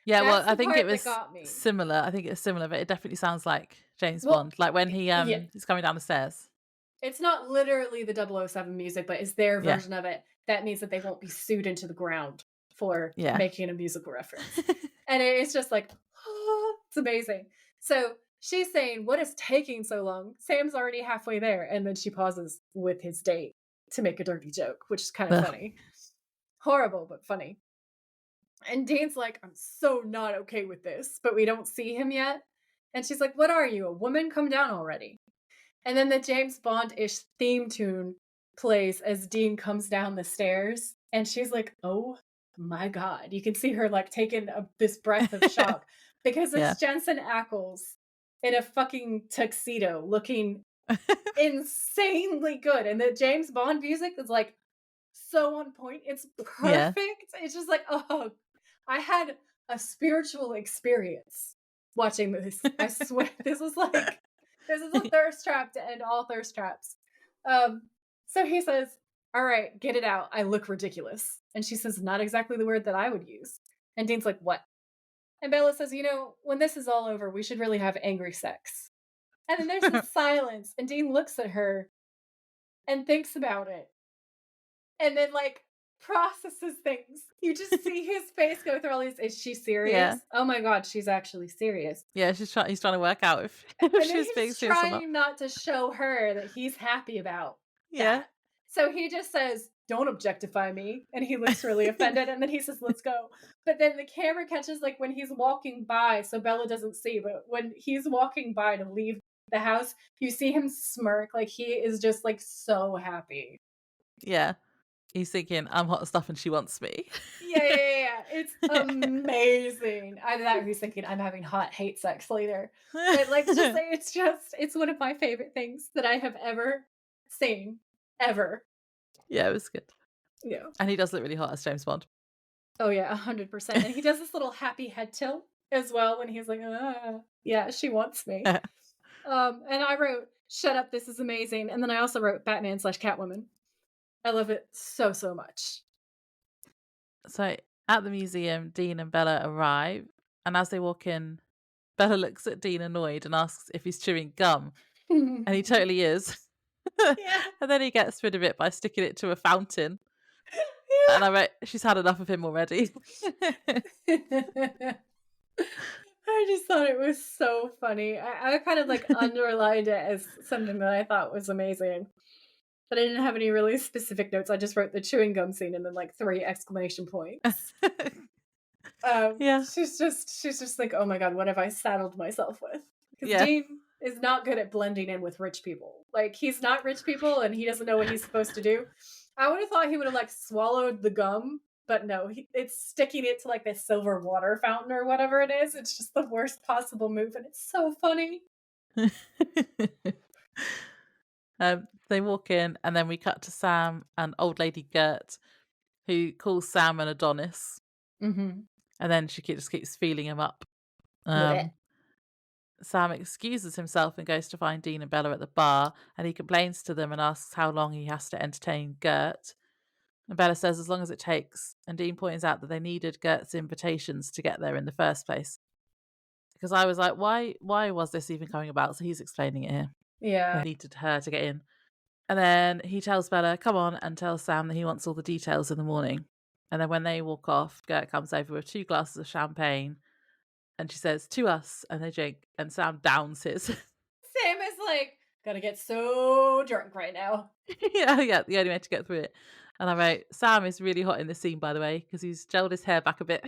Yeah, That's well, I the think part it was that got me. similar. I think it's similar, but it definitely sounds like James Bond. Like when he he's coming down the stairs. It's not literally the 007 music, but it's their version of it. That means that they won't be sued into the ground for making a musical reference. And it's just like, oh, it's amazing. So she's saying, what is taking so long? Sam's already halfway there. And then she pauses with his date to make a dirty joke, which is kind of funny. Horrible, but funny. And Dean's like, I'm so not okay with this, but we don't see him yet. And she's like, what are you, a woman? Come down already. And then the James Bond-ish theme tune plays as Dean comes down the stairs. And she's like, oh my God. You can see her like taking this breath of shock because it's Jensen Ackles in a fucking tuxedo looking insanely good. And the James Bond music is like so on point. It's perfect. It's just like, oh, I had a spiritual experience watching this. I swear, this is a thirst trap to end all thirst traps. So he says, all right, get it out. I look ridiculous. And she says, not exactly the word that I would use. And Dean's like, what? And Bella says, when this is all over, we should really have angry sex. And then there's this silence. And Dean looks at her and thinks about it. And then like processes things. You just see his face go through all these. Is she serious? Yeah. Oh my God, she's actually serious. Yeah, he's trying to work out if she's being serious or not. Trying not to show her that he's happy about that. So he just says, don't objectify me. And he looks really offended. And then he says, let's go. But then the camera catches like when he's walking by. So Bella doesn't see, but when he's walking by to leave the house, you see him smirk. Like he is just like so happy. Yeah. He's thinking, I'm hot stuff and she wants me. Yeah. It's amazing. Either that or he's thinking, I'm having hot hate sex later. But like, it's one of my favorite things that I have ever seen. Ever. Yeah, it was good. Yeah. And he does look really hot as James Bond. Oh yeah, 100%. And he does this little happy head tilt as well when he's like, yeah, she wants me. And I wrote, shut up, this is amazing. And then I also wrote Batman/Catwoman. I love it so much. So at the museum, Dean and Bella arrive, and as they walk in, Bella looks at Dean annoyed and asks if he's chewing gum, and he totally is. Yeah. And then he gets rid of it by sticking it to a fountain. Yeah. And I wrote, she's had enough of him already. I just thought it was so funny. I kind of like underlined it as something that I thought was amazing. But I didn't have any really specific notes. I just wrote the chewing gum scene and then like 3 exclamation points. Yeah. She's just like, oh my god, what have I saddled myself with? Because Yeah. Dean is not good at blending in with rich people. Like he's not rich people and he doesn't know what he's supposed to do. I would have thought he would have like swallowed the gum, but no, it's sticking it to like this silver water fountain or whatever it is. It's just the worst possible move, and it's so funny. They walk in, and then we cut to Sam and old lady Gert, who calls Sam an Adonis, Mm-hmm. and then she just keeps feeling him up. Sam excuses himself and goes to find Dean and Bella at the bar, and he complains to them and asks how long he has to entertain Gert. And Bella says as long as it takes, and Dean points out that they needed Gert's invitations to get there in the first place. Because I was like, why was this even coming about? So he's explaining it here. Yeah. They needed her to get in. And then he tells Bella, come on, and tells Sam that he wants all the details in the morning. And then when they walk off, Gert comes over with 2 glasses of champagne, and she says, to us, and they drink, and Sam downs his. Sam is like, gonna get so drunk right now. yeah, the only way to get through it. And I wrote, Sam is really hot in this scene, by the way, because he's gelled his hair back a bit.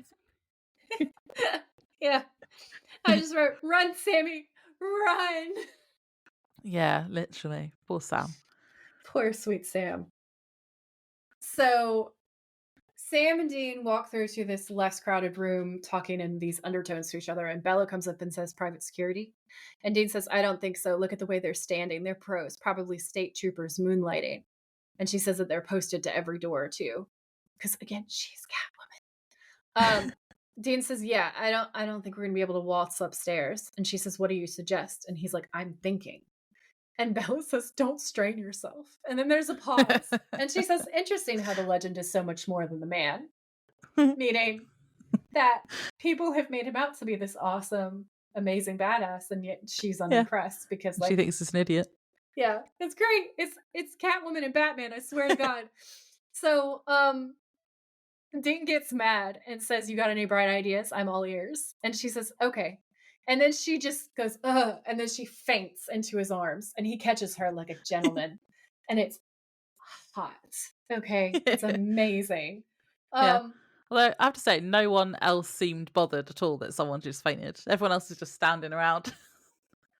Yeah. I just wrote, run, Sammy, run. Yeah, literally. Poor Sam. Poor sweet Sam. So Sam and Dean walk through to this less crowded room talking in these undertones to each other, and Bella comes up and says private security. And Dean says, I don't think so. Look at the way they're standing. They're pros, probably state troopers moonlighting. And she says that they're posted to every door too. Because again, she's Catwoman. Dean says, yeah, I don't think we're gonna be able to waltz upstairs. And she says, what do you suggest? And he's like, I'm thinking. And Bella says, don't strain yourself. And then there's a pause. And she says, interesting how the legend is so much more than the man. Meaning that people have made him out to be this awesome, amazing badass, and yet she's unimpressed because like she thinks he's an idiot. Yeah, it's great. It's Catwoman and Batman, I swear to God. So Dean gets mad and says, you got any bright ideas? I'm all ears. And she says, okay. And then she just goes, ugh, and then she faints into his arms, and he catches her like a gentleman. And it's hot. Okay. It's amazing. Yeah. Although I have to say, no one else seemed bothered at all that someone just fainted. Everyone else is just standing around.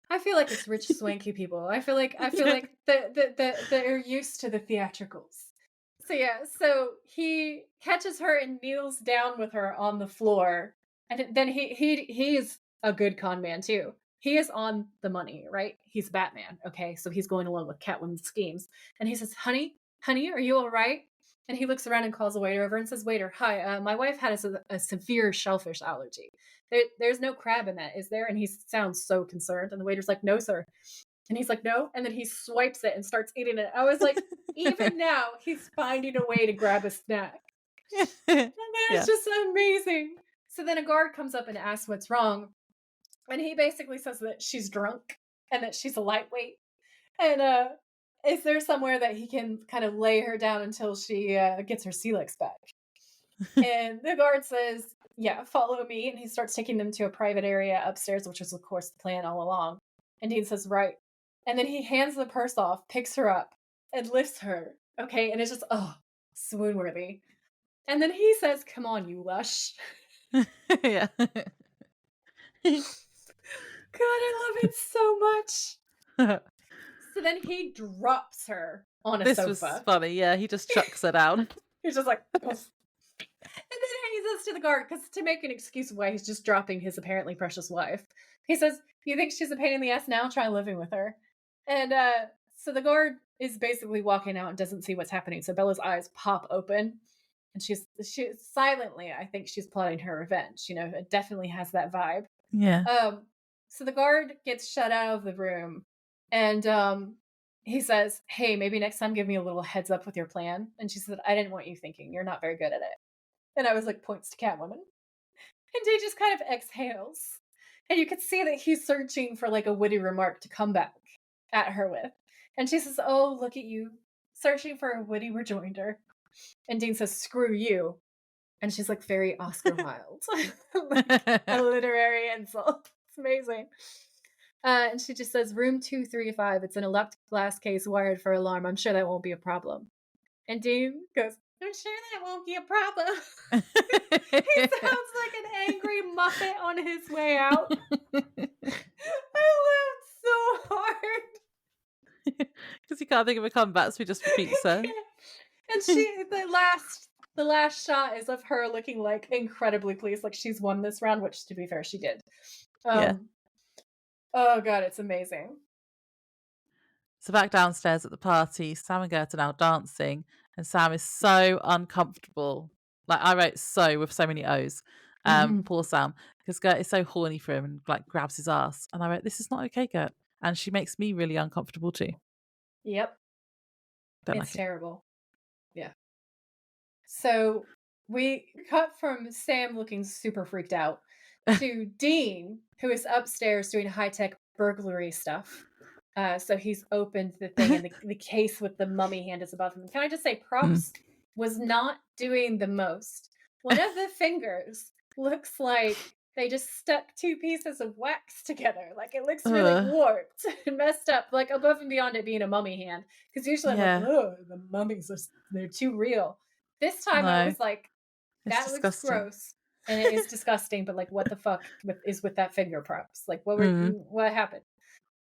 I feel like it's rich, swanky people. I feel like they're used to the theatricals. So yeah, so he catches her and kneels down with her on the floor, and then he's a good con man too. He is on the money, right? He's Batman, okay? So he's going along with Catwoman's schemes, and he says, "Honey, are you all right?" And he looks around and calls a waiter over and says, "Waiter, hi, my wife had a severe shellfish allergy. There's no crab in that, is there?" And he sounds so concerned, and the waiter's like, "No, sir." And he's like, "No," and then he swipes it and starts eating it. I was like, even now, he's finding a way to grab a snack. And it's just amazing. So then a guard comes up and asks what's wrong, and he basically says that she's drunk and that she's a lightweight. And is there somewhere that he can kind of lay her down until she gets her Celix back? And the guard says, yeah, follow me. And he starts taking them to a private area upstairs, which was, of course, the plan all along. And Dean says, right. And then he hands the purse off, picks her up, and lifts her. Okay. And it's just, swoon worthy. And then he says, come on, you lush. Yeah. God, I love it so much. So then he drops her on a sofa. This was funny. Yeah, he just chucks her down. He's just like, and then he says to the guard, because to make an excuse of why he's just dropping his apparently precious wife, he says, you think she's a pain in the ass now? Try living with her. And so the guard is basically walking out and doesn't see what's happening. So Bella's eyes pop open, and she silently, I think she's plotting her revenge. You know, it definitely has that vibe. Yeah. So the guard gets shut out of the room, and he says, hey, maybe next time give me a little heads up with your plan. And she said, I didn't want you thinking. You're not very good at it. And I was like, points to Catwoman. And he just kind of exhales. And you could see that he's searching for like a witty remark to come back at her with. And she says, "Oh, look at you, searching for a witty rejoinder." And Dean says, "Screw you." And she's like very Oscar Wilde, like a literary insult. It's amazing. And she just says, "Room 235. It's an electric glass case wired for alarm. I'm sure that won't be a problem." And Dean goes, "I'm sure that won't be a problem." He sounds like an angry Muppet on his way out. I laughed so hard. Because you can't think of a comeback, so he just repeats her. And the last shot is of her looking like incredibly pleased, like she's won this round, which to be fair, she did. Yeah. Um, oh god, it's amazing. So back downstairs at the party, Sam and Gert are now dancing, and Sam is so uncomfortable. Like I wrote "so" with so many O's. Mhm. Poor Sam, because Gert is so horny for him and like grabs his ass, and I wrote, "This is not okay, Gert," and she makes me really uncomfortable too. Yep, Don't it's like it. terrible. Yeah. So we cut from Sam looking super freaked out to Dean, who is upstairs doing high tech burglary stuff. So he's opened the thing, and the case with the mummy hand is above him. Can I just say, Mm. props was not doing the most. One of the fingers looks like they just stuck two pieces of wax together. Like it looks really Ugh. warped and messed up, like above and beyond it being a mummy hand. Because usually I'm like, Yeah. oh, the mummies are they're too real. This time I No, was like, it's that looks disgusting. gross. And it is disgusting, but like, what the fuck is with that finger props? Like, Mm. what happened?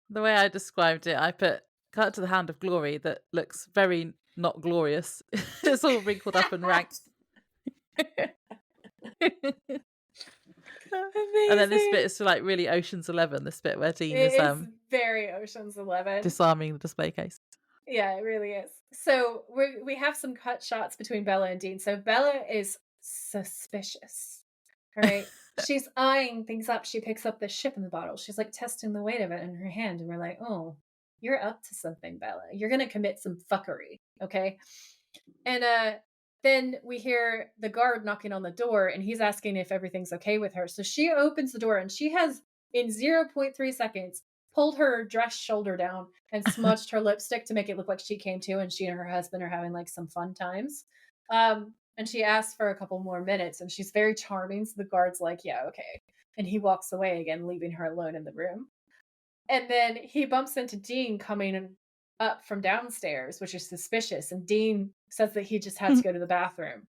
The way I described it, I put cut to the hand of glory that looks very not glorious. It's all wrinkled up and rank. And then this bit Amazing. is like really Ocean's 11, this bit where Dean It is is very Ocean's 11. disarming the display case. Yeah, it really is. So we have some cut shots between Bella and Dean. So Bella is suspicious. All right. She's eyeing things up. She picks up the ship in the bottle. She's like testing the weight of it in her hand. And we're like, oh, you're up to something, Bella. You're gonna commit some fuckery. Okay. And then we hear the guard knocking on the door and he's asking if everything's okay with her. So she opens the door and she has, in 0.3 seconds, pulled her dress shoulder down and smudged her lipstick to make it look like she came to and she and her husband are having like some fun times. And she asks for a couple more minutes and she's very charming. So the guard's like, yeah, okay. And he walks away again, leaving her alone in the room. And then he bumps into Dean coming up from downstairs, which is suspicious. And Dean says that he just had to go to the bathroom.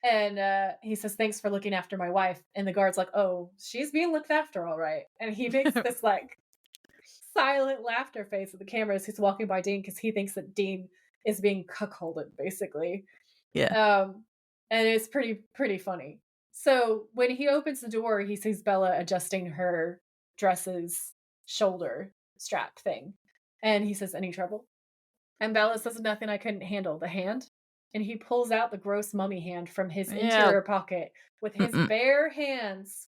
And he says, "Thanks for looking after my wife." And the guard's like, "Oh, she's being looked after, all right." And he makes this like silent laughter face at the camera as he's walking by Dean because he thinks that Dean is being cuckolded, basically. Yeah. Um, and it's pretty funny. So when he opens the door, he sees Bella adjusting her dress's shoulder strap thing. And he says, "Any trouble?" And Bella says, "Nothing I couldn't handle. The hand." And he pulls out the gross mummy hand from his Yeah. interior pocket with his Mm-mm. bare hands.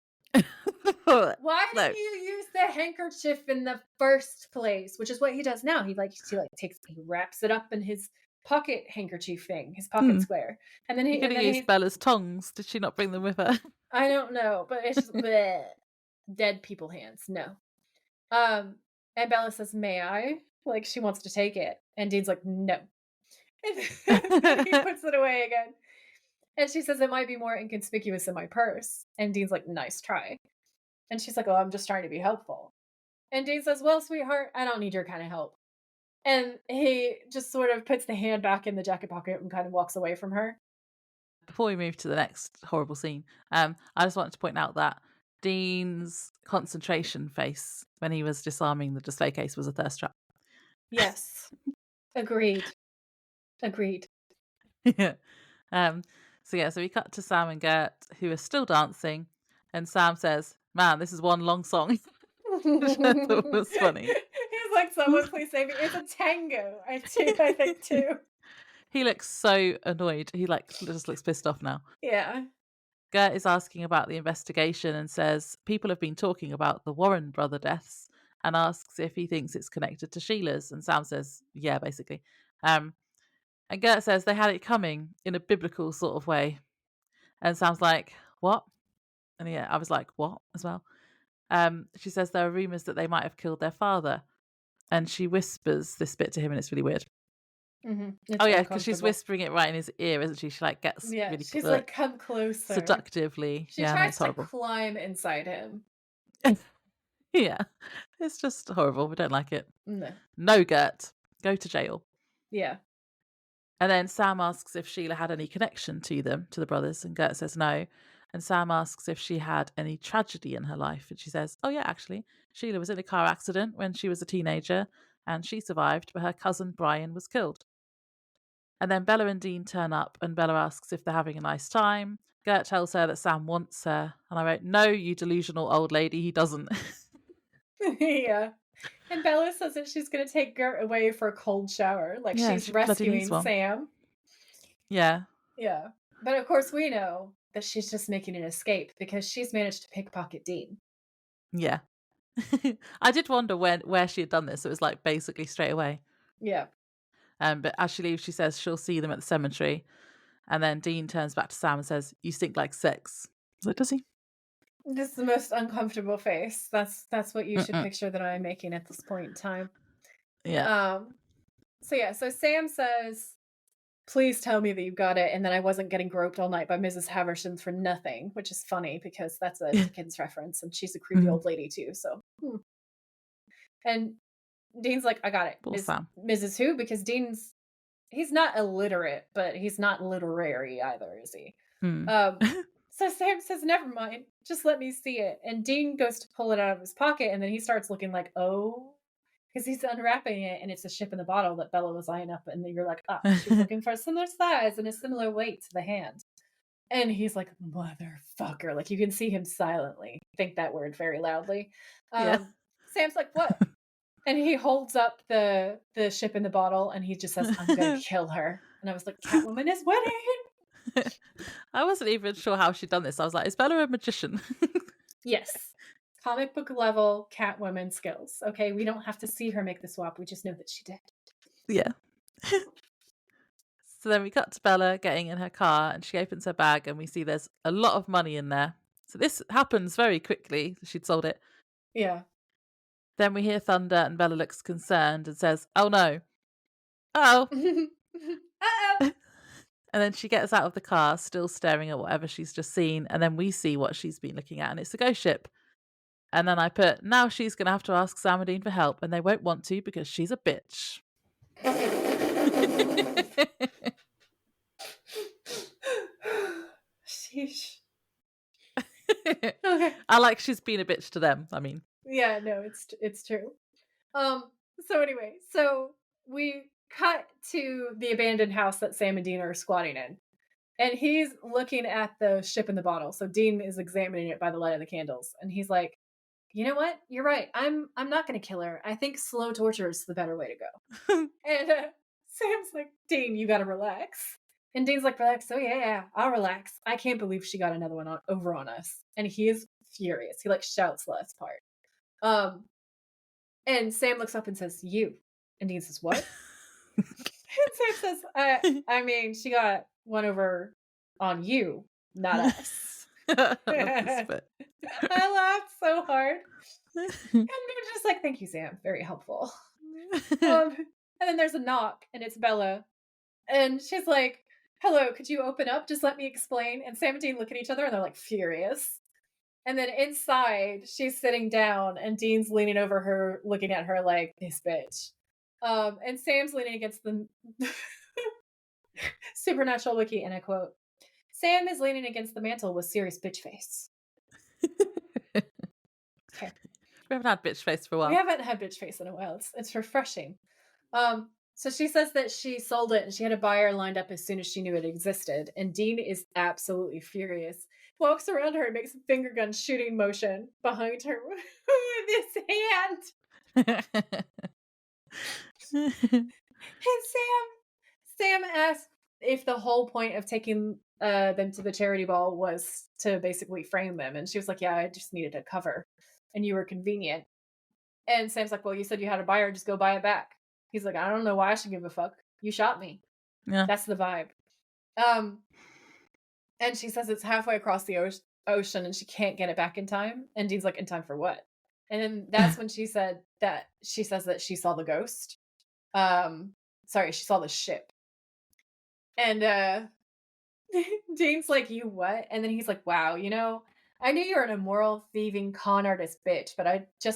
Why No. didn't you use the handkerchief in the first place? Which is what he does now. He wraps it up in his pocket handkerchief thing, his pocket Hmm. square. And then You could have used Bella's tongs. Did she not bring them with her? I don't know, but it's just bleh, dead people hands. No. Um, and Bella says, "May I?" Like she wants to take it. And Dean's like, "No." And then he puts it away again. And she says, "It might be more inconspicuous in my purse." And Dean's like, "Nice try." And she's like, "Oh, I'm just trying to be helpful." And Dean says, "Well, sweetheart, I don't need your kind of help." And he just sort of puts the hand back in the jacket pocket and kind of walks away from her. Before we move to the next horrible scene, I just wanted to point out that Dean's concentration face when he was disarming the display case was a thirst trap. Yes. Agreed. Agreed. Yeah. Um, so we cut to Sam and Gert, who are still dancing, and Sam says, "Man, this is one long song," which I thought was funny. He's like, "Someone please save me." It's a tango, I think too. He looks so annoyed. He like just looks pissed off now. Yeah. Gert is asking about the investigation and says people have been talking about the Warren brother deaths and asks if he thinks it's connected to Sheila's. And Sam says, yeah, basically. And Gert says they had it coming in a biblical sort of way. And Sam's like, what? And yeah, I was like, what as well? She says there are rumours that they might have killed their father, and she whispers this bit to him, and it's really weird. It's Oh yeah, because she's uncomfortable. whispering it right in his ear, isn't she? She like gets Yeah, really she's like, "Come closer." seductively. She Yeah, no, tries it's to horrible. climb inside him. Yeah, it's just horrible. We don't like it. No. No, Gert, go to jail. Yeah. And then Sam asks if Sheila had any connection to them, to the brothers, and Gert says no. And Sam asks if she had any tragedy in her life, and she says, "Oh yeah, actually, Sheila was in a car accident when she was a teenager, and she survived, but her cousin Brian was killed." And then Bella and Dean turn up, and Bella asks if they're having a nice time. Gert tells her that Sam wants her, and I wrote, "No, you delusional old lady, he doesn't." Yeah. And Bella says that she's gonna take Gert away for a cold shower, like Yeah, she's she bloody needs rescuing one. Sam. Yeah. Yeah. But of course we know that she's just making an escape because she's managed to pickpocket Dean. Yeah. I did wonder where she had done this. It was like basically straight away. Yeah. But as she leaves, she says she'll see them at the cemetery. And then Dean turns back to Sam and says, "You stink like sex." So does he? This is the most uncomfortable face. That's what you should Mm-mm. picture that I'm making at this point in time. Yeah. So Sam says, "Please tell me that you got it and that I wasn't getting groped all night by Mrs. Haversham for nothing," which is funny because that's a Dickens reference and she's a creepy Mhm. old lady too. So, and Dean's like, "I got it, Poor Sam. Mrs. Who?" Because he's not illiterate, but he's not literary either, is he? Mm. Um, so Sam says, "Never mind, just let me see it." And Dean goes to pull it out of his pocket, and then he starts looking like, "Oh," because he's unwrapping it, and it's a ship in the bottle that Bella was eyeing up, and then you're like, "Ah, she's looking for a similar size and a similar weight to the hand." And he's like, "Motherfucker!" Like you can see him silently think that word very loudly. Yeah. Sam's like, "What?" And he holds up the ship in the bottle, and he just says, "I'm gonna kill her." And I was like, "Catwoman is winning." I wasn't even sure how she'd done this. I was like, "Is Bella a magician?" Yes. Comic book level Catwoman skills. Okay, we don't have to see her make the swap. We just know that she did. Yeah. So then we cut to Bella getting in her car, and she opens her bag, and we see there's a lot of money in there. So this happens very quickly. She'd sold it. Yeah. Then we hear thunder, and Bella looks concerned and says, "Oh no. Oh." Uh-oh. And then she gets out of the car, still staring at whatever she's just seen. And then we see what she's been looking at, and it's a ghost ship. And then I put, now she's going to have to ask Sam and Dean for help, and they won't want to because she's a bitch. Sheesh. Okay. I like she's been a bitch to them. I mean, Yeah, no, it's true. So anyway, so we cut to the abandoned house that Sam and Dean are squatting in. And he's looking at the ship in the bottle. So Dean is examining it by the light of the candles. And he's like, "You know what? You're right. I'm not going to kill her. I think slow torture is the better way to go." And Sam's like, "Dean, you got to relax." And Dean's like, "Relax." "Oh yeah, I'll relax. I can't believe she got another one over on us." And he is furious. He like shouts the last part. Um, and Sam looks up and says, "You." And Dean says, "What?" And Sam says, I mean, she got one over on you, not us." I love this I bit. laughed so hard. And they're just like, "Thank you, Sam. Very helpful." And then there's a knock, and it's Bella. And she's like, "Hello, could you open up? Just let me explain." And Sam and Dean look at each other, and they're like furious. And then inside, she's sitting down, and Dean's leaning over her, looking at her like, "This bitch." And Sam's leaning against the Supernatural Wiki, and I quote, "Sam is leaning against the mantle with serious bitch face." Okay. We haven't had bitch face for a while. We haven't had bitch face in a while. It's refreshing. So she says that she sold it and she had a buyer lined up as soon as she knew it existed. And Dean is absolutely furious. Walks around her and makes a finger gun shooting motion behind her with his hand. And Sam asked if the whole point of taking them to the charity ball was to basically frame them. And she was like, "Yeah, I just needed a cover. And you were convenient." And Sam's like, "Well, you said you had a buyer, just go buy it back." He's like, "I don't know why I should give a fuck. You shot me." Yeah. That's the vibe. And she says it's halfway across the ocean and she can't get it back in time. And Dean's like, in time for what? And then that's when she says that she saw the ghost. Um, sorry, she saw the ship. And Dean's like, "You what?" And then he's like, "Wow, I knew you were an immoral, thieving, con artist bitch, but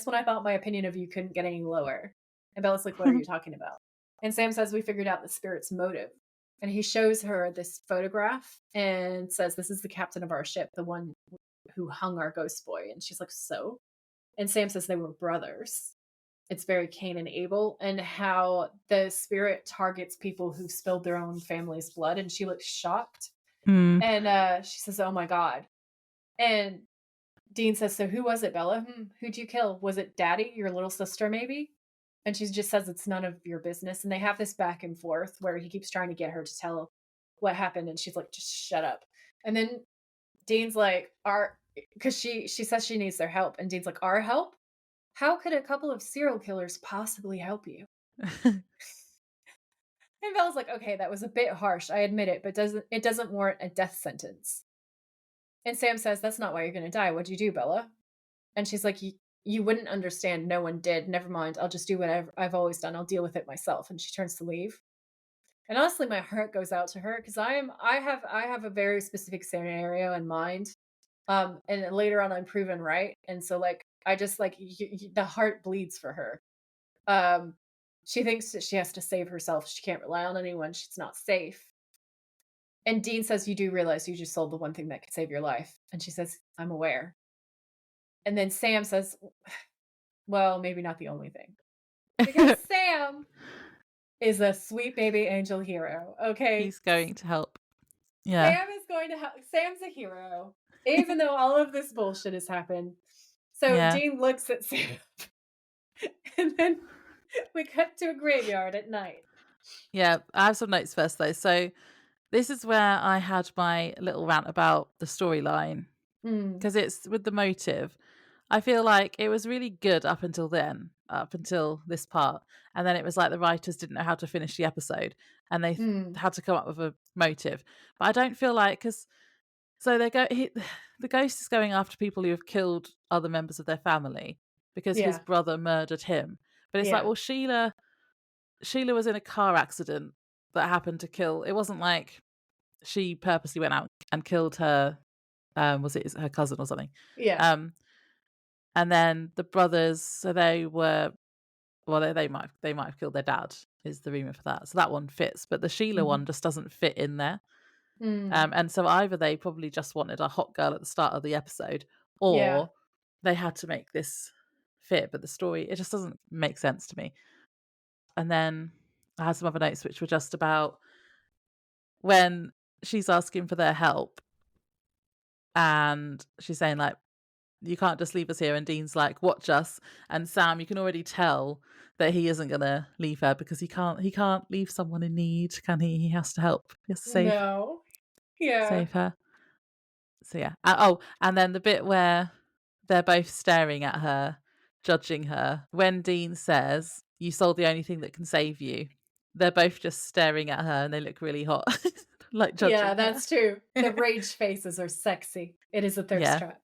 when I thought my opinion of you couldn't get any lower." And Bella's like, "What are you talking about?" And Sam says, "We figured out the spirit's motive." And he shows her this photograph and says, "This is the captain of our ship, the one who hung our ghost boy." And she's like, "So?" And Sam says they were brothers. It's very Cain and Abel, and how the spirit targets people who spilled their own family's blood. And she looks shocked. Hmm. And she says, "Oh my God." And Dean says, "So who was it, Bella? Who'd you kill? Was it Daddy, your little sister, maybe?" And she just says, "It's none of your business." And they have this back and forth where he keeps trying to get her to tell what happened. And she's like, "Just shut up." And then Dean's like, because she says she needs their help. And Dean's like, "Our help? How could a couple of serial killers possibly help you?" And Bella's like, "Okay, that was a bit harsh. I admit it, but it doesn't warrant a death sentence." And Sam says, "That's not why you're going to die. What'd you do, Bella?" And she's like, You wouldn't understand. No one did. Never mind. I'll just do what I've always done. I'll deal with it myself." And she turns to leave. And honestly, my heart goes out to her because I have a very specific scenario in mind. And then later on, I'm proven right. And so, like, I just like the heart bleeds for her. Um, she thinks that she has to save herself. She can't rely on anyone. She's not safe. And Dean says, "You do realize you just sold the one thing that could save your life." And she says, "I'm aware." And then Sam says, "Well, maybe not the only thing." Because Sam is a sweet baby angel hero, okay? He's going to help. Yeah. Sam is going to help. Sam's a hero, even though all of this bullshit has happened. So Yeah. Dean looks at Sam, and then we cut to a graveyard at night. Yeah. I have some notes first, though. So this is where I had my little rant about the storyline Mm, because it's with the motive. I feel like it was really good up until then, up until this part. And then it was like the writers didn't know how to finish the episode and they mm, had to come up with a motive. But I don't feel like, because so the ghost is going after people who have killed other members of their family because his yeah, brother murdered him. But it's like, yeah, well, Sheila was in a car accident that happened to kill. It wasn't like she purposely went out and killed her. Was it her cousin or something? yeah. Um, and then the brothers, so they were, well, they might have killed their dad. Is the rumor for that? So that one fits, but the Sheila Mhm. one just doesn't fit in there. Mm, And so either they probably just wanted a hot girl at the start of the episode, yeah, or they had to make this fit. But the story, it just doesn't make sense to me. And then I had some other notes which were just about when she's asking for their help and she's saying like, "You can't just leave us here," and Dean's like, "Watch us." And Sam, you can already tell that he isn't gonna leave her because he can't leave someone in need, can he? He has to help. He has to no, yeah, save her. So yeah. Oh, and then the bit where they're both staring at her, judging her. When Dean says, "You sold the only thing that can save you," they're both just staring at her and they look really hot, like yeah. judging her. That's true. The rage faces are sexy. It is a thirst Yeah, trap.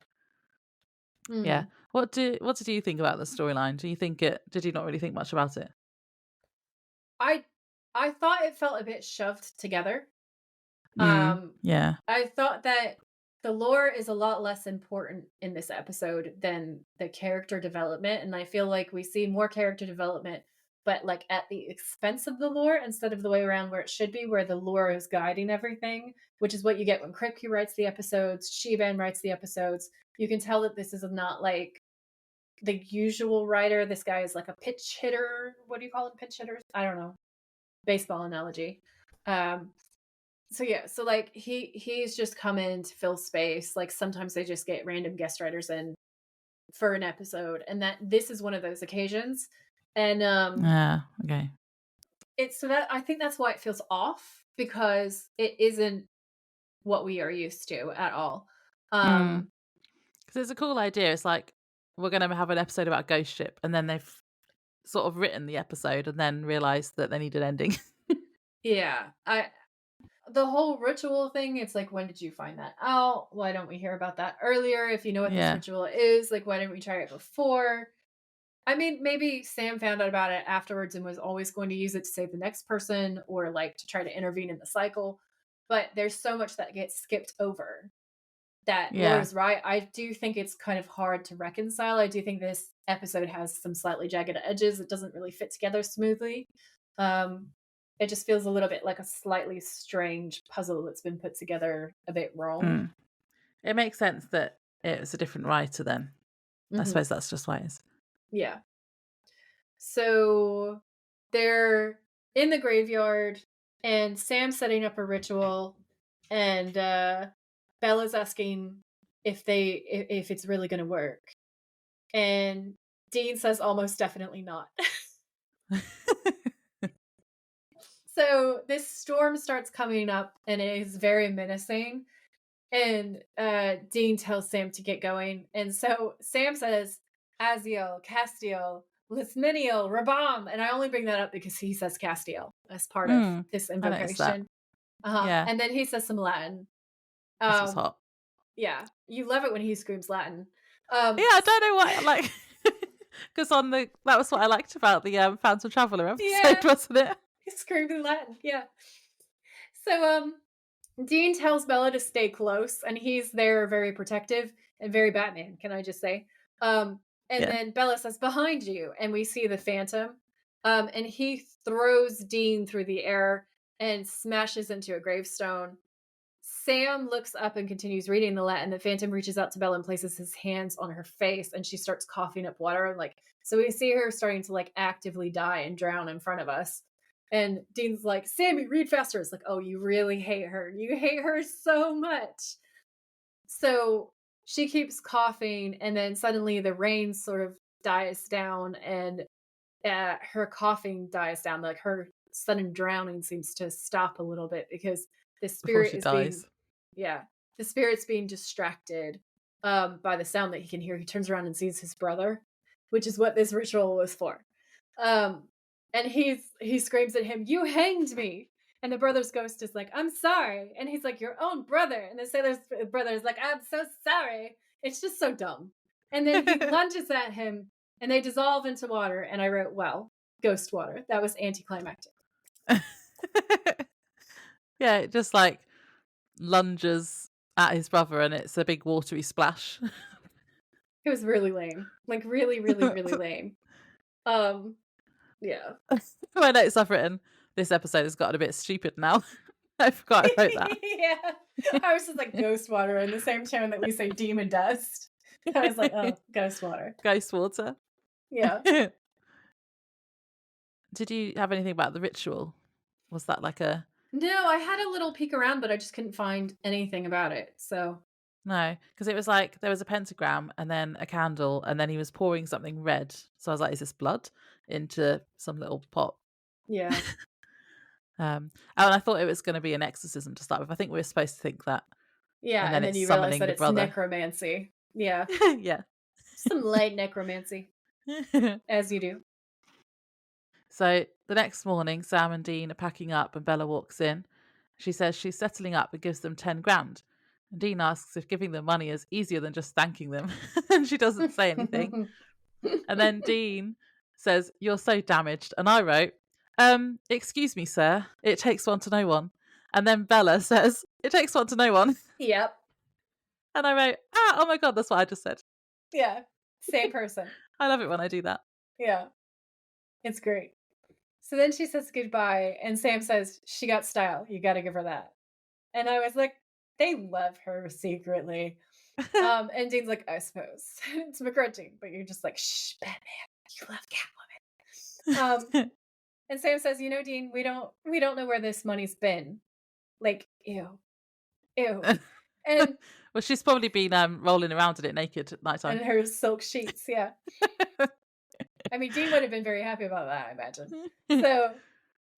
yeah. Mm. What did you think about the storyline? Do you think it? Did you not really think much about it? I I thought it felt a bit shoved together. Mm, Um, yeah. I thought that the lore is a lot less important in this episode than the character development, and I feel like we see more character development, but like at the expense of the lore instead of the way around where it should be, where the lore is guiding everything, which is what you get when Kripke writes the episodes, Shiban writes the episodes. You can tell that this is not like the usual writer. This guy is like a pitch hitter. What do you call them? Pitch hitters? I don't know. Baseball analogy. Um, so yeah, so like he's just come in to fill space. Like sometimes they just get random guest writers in for an episode, and that this is one of those occasions. And Ah, okay. it's so that I think that's why it feels off because it isn't what we are used to at all. Mm. Um 'Cause it's a cool idea. It's like, we're gonna have an episode about Ghost Ship, and then they've sort of written the episode and then realised that they need an ending. yeah, The whole ritual thing, it's like, when did you find that out? Why don't we hear about that earlier? If you know what this Yeah. ritual is, like, why didn't we try it before? I mean, maybe Sam found out about it afterwards and was always going to use it to save the next person or like to try to intervene in the cycle. But there's so much that gets skipped over that Yeah. Laura's right. I do think it's kind of hard to reconcile. I do think this episode has some slightly jagged edges. It doesn't really fit together smoothly. Um, it just feels a little bit like a slightly strange puzzle that's been put together a bit wrong. Mm. It makes sense that it was a different writer then. I Hmm. suppose that's just why it's. Yeah. So they're in the graveyard and Sam's setting up a ritual and Bella's asking if it's really going to work. And Dean says almost definitely not. So this storm starts coming up and it is very menacing. And Dean tells Sam to get going. And so Sam says, Aziel, Castiel, Lisminiel, Rabam. And I only bring that up because he says Castiel as part of this I noticed that. invocation. Uh-huh. Yeah. And then he says some Latin. This was Um, hot. yeah. You love it when he screams Latin. Yeah, I don't know why. Like, because that was what I liked about the Phantom Traveler episode, yeah, wasn't it? he screamed in Latin. Yeah. So Dean tells Bella to stay close, and he's there very protective and very Batman, can I just say? And Yeah. then Bella says, behind you, and we see the Phantom. And he throws Dean through the air and smashes into a gravestone. Sam looks up and continues reading the Latin. The Phantom reaches out to Bella and places his hands on her face, and she starts coughing up water. And so we see her starting to like actively die and drown in front of us. And Dean's like, Sammy, read faster. It's like, oh, you really hate her. You hate her so much. So she keeps coughing, and then suddenly the rain sort of dies down, and her coughing dies down. Like her sudden drowning seems to stop a little bit because the Before spirit she is being, dies. yeah, the spirit's being distracted by the sound that he can hear. He turns around and sees his brother, which is what this ritual was for. Um, and he screams at him, "You hanged me!" And the brother's ghost is like, "I'm sorry." And he's like, "Your own brother." And the sailor's brother is like, "I'm so sorry." It's just so dumb. And then he lunges at him and they dissolve into water. And I wrote, well, ghost water. That was anticlimactic. Yeah, it just like lunges at his brother and it's a big watery splash. It was really lame. Like really, really, really lame. Yeah. My notes I've written, this episode has gotten a bit stupid now. I forgot I wrote that. Yeah. I was just like ghost water in the same tone that we say demon dust. I was like, oh, ghost water. Ghost water. Yeah. Did you have anything about the ritual? Was that like a... No, I had a little peek around, but I just couldn't find anything about it. So No, because it was like there was a pentagram and then a candle and then he was pouring something red. So I was like, is this blood? Into some little pot. yeah. And I thought it was going to be an exorcism to start with. I think we were supposed to think that. Yeah. And And then then it's you realize summoning that the it's brother. necromancy. Yeah. Yeah. Some light necromancy, as you do. So the next morning, Sam and Dean are packing up and Bella walks in. She says she's settling up and gives them 10 grand. And Dean asks if giving them money is easier than just thanking them. And she doesn't say anything. And then Dean says, "You're so damaged." And I wrote, "Excuse me, sir. It takes one to know one." And then Bella says, "It takes one to know one." Yep. And I wrote, oh my God, that's what I just said. Yeah. Same person. I love it when I do that. Yeah. It's great. So then she says goodbye, and Sam says, she got style. You got to give her that. And I was like, they love her secretly. And Dean's like, I suppose. It's begrudging, but you're just like, shh, Batman, you love Catwoman. And Sam says, you know, Dean, we don't know where this money's been. Like, ew. And well, she's probably been rolling around in it naked at night time. And her silk sheets, yeah. I mean, Dean would have been very happy about that, I imagine. So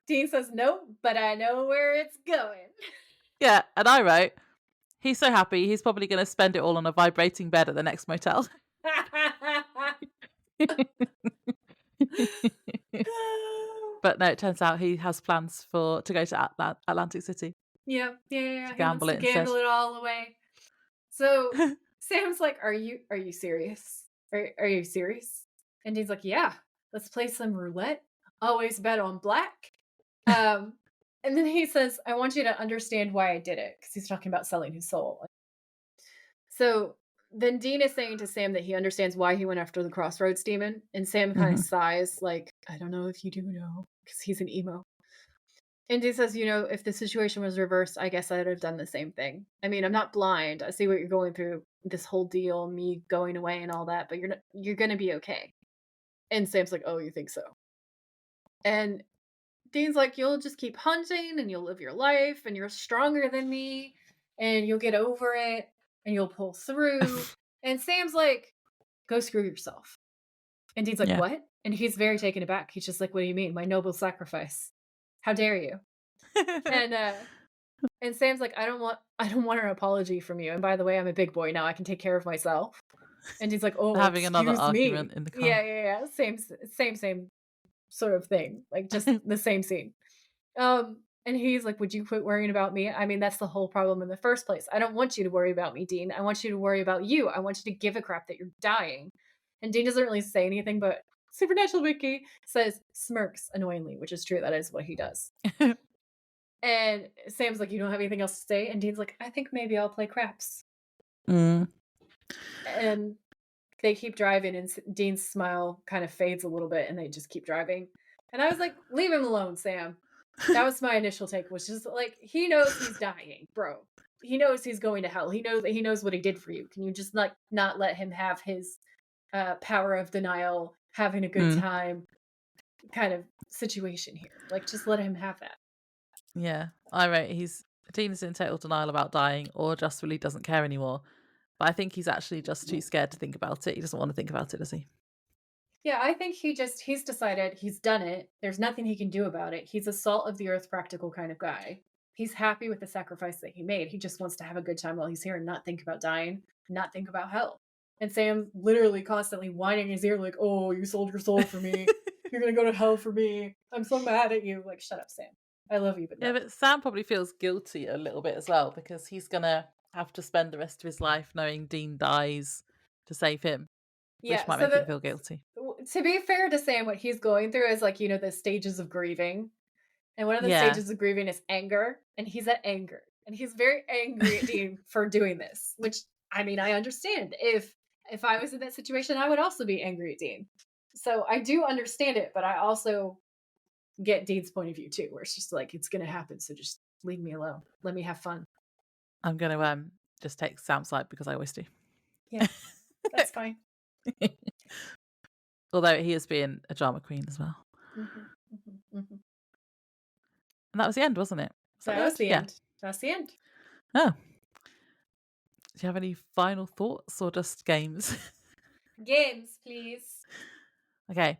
Dean says, no, but I know where it's going. Yeah, and I wrote, he's so happy, he's probably going to spend it all on a vibrating bed at the next motel. But no, it turns out he has plans to go to Atlantic City. Yeah, yeah, yeah, to yeah, he wants gamble to it instead. gamble it all away. So, Sam's like, "Are you serious? Are you serious?" And Dean's like, "Yeah, let's play some roulette. Always bet on black." Um, and then he says, "I want you to understand why I did it," because he's talking about selling his soul. So, then Dean is saying to Sam that he understands why he went after the Crossroads demon, and Sam kinda Mhm. sighs like, "I don't know if you do know," because he's an emo. And he says, if the situation was reversed, I guess I'd have done the same thing. I mean, I'm not blind. I see what you're going through, this whole deal, me going away and all that, but you're gonna be okay." And Sam's like, "Oh, you think so?" And Dean's like, "You'll just keep hunting and you'll live your life and you're stronger than me and you'll get over it and you'll pull through." And Sam's like, "Go screw yourself." And Dean's like, Yeah. "What?" And he's very taken aback. He's just like, "What do you mean? My noble sacrifice. How dare you?" And And Sam's like, I don't want an apology from you. And by the way, I'm a big boy now. I can take care of myself." And he's like, "Oh, Having another excuse argument me." in the car. Yeah, yeah, yeah. Same sort of thing. Like just the same scene. And he's like, "Would you quit worrying about me? I mean, that's the whole problem in the first place. I don't want you to worry about me, Dean. I want you to worry about you. I want you to give a crap that you're dying." And Dean doesn't really say anything, but Supernatural Wiki says smirks annoyingly, which is true. That is what he does. And Sam's like, "You don't have anything else to say?" And Dean's like, "I think maybe I'll play craps." Mm. And they keep driving, and Dean's smile kind of fades a little bit, and they just keep driving. And I was like, "Leave him alone, Sam." That was my initial take, was just like, he knows he's dying, bro. He knows he's going to hell. He knows what he did for you. Can you just like not let him have his power of denial, having a good Mm. time kind of situation here? Like, just let him have that. Yeah. I wrote Dean is in total denial about dying or just really doesn't care anymore. But I think he's actually just too scared to think about it. He doesn't want to think about it, does he? Yeah, I think he's decided, he's done it. There's nothing he can do about it. He's a salt of the earth practical kind of guy. He's happy with the sacrifice that he made. He just wants to have a good time while he's here and not think about dying, not think about hell. And Sam's literally constantly whining in his ear like, "Oh, you sold your soul for me. You're going to go to hell for me. I'm so mad at you." Like, shut up, Sam. I love you, but Yeah, no. but Sam probably feels guilty a little bit as well because he's gonna have to spend the rest of his life knowing Dean dies to save him, which Yeah, might so make him feel guilty. to be fair to Sam, what he's going through is like, the stages of grieving. And one of the Yeah. stages of grieving is anger, and he's at anger. And he's very angry at Dean for doing this, which, I mean, I understand. If I was in that situation, I would also be angry at Dean. So I do understand it, but I also get Dean's point of view too, where it's just like, it's gonna happen, so just leave me alone. Let me have fun. I'm gonna just take Sam's side because I always do. Yeah, that's fine. Although he is being a drama queen as well. Mhm, mhm, mhm. And that was the end, wasn't it? Was that That the was end? the Yeah. end. That's the end. Oh. Do you have any final thoughts or just games? Games, please. Okay.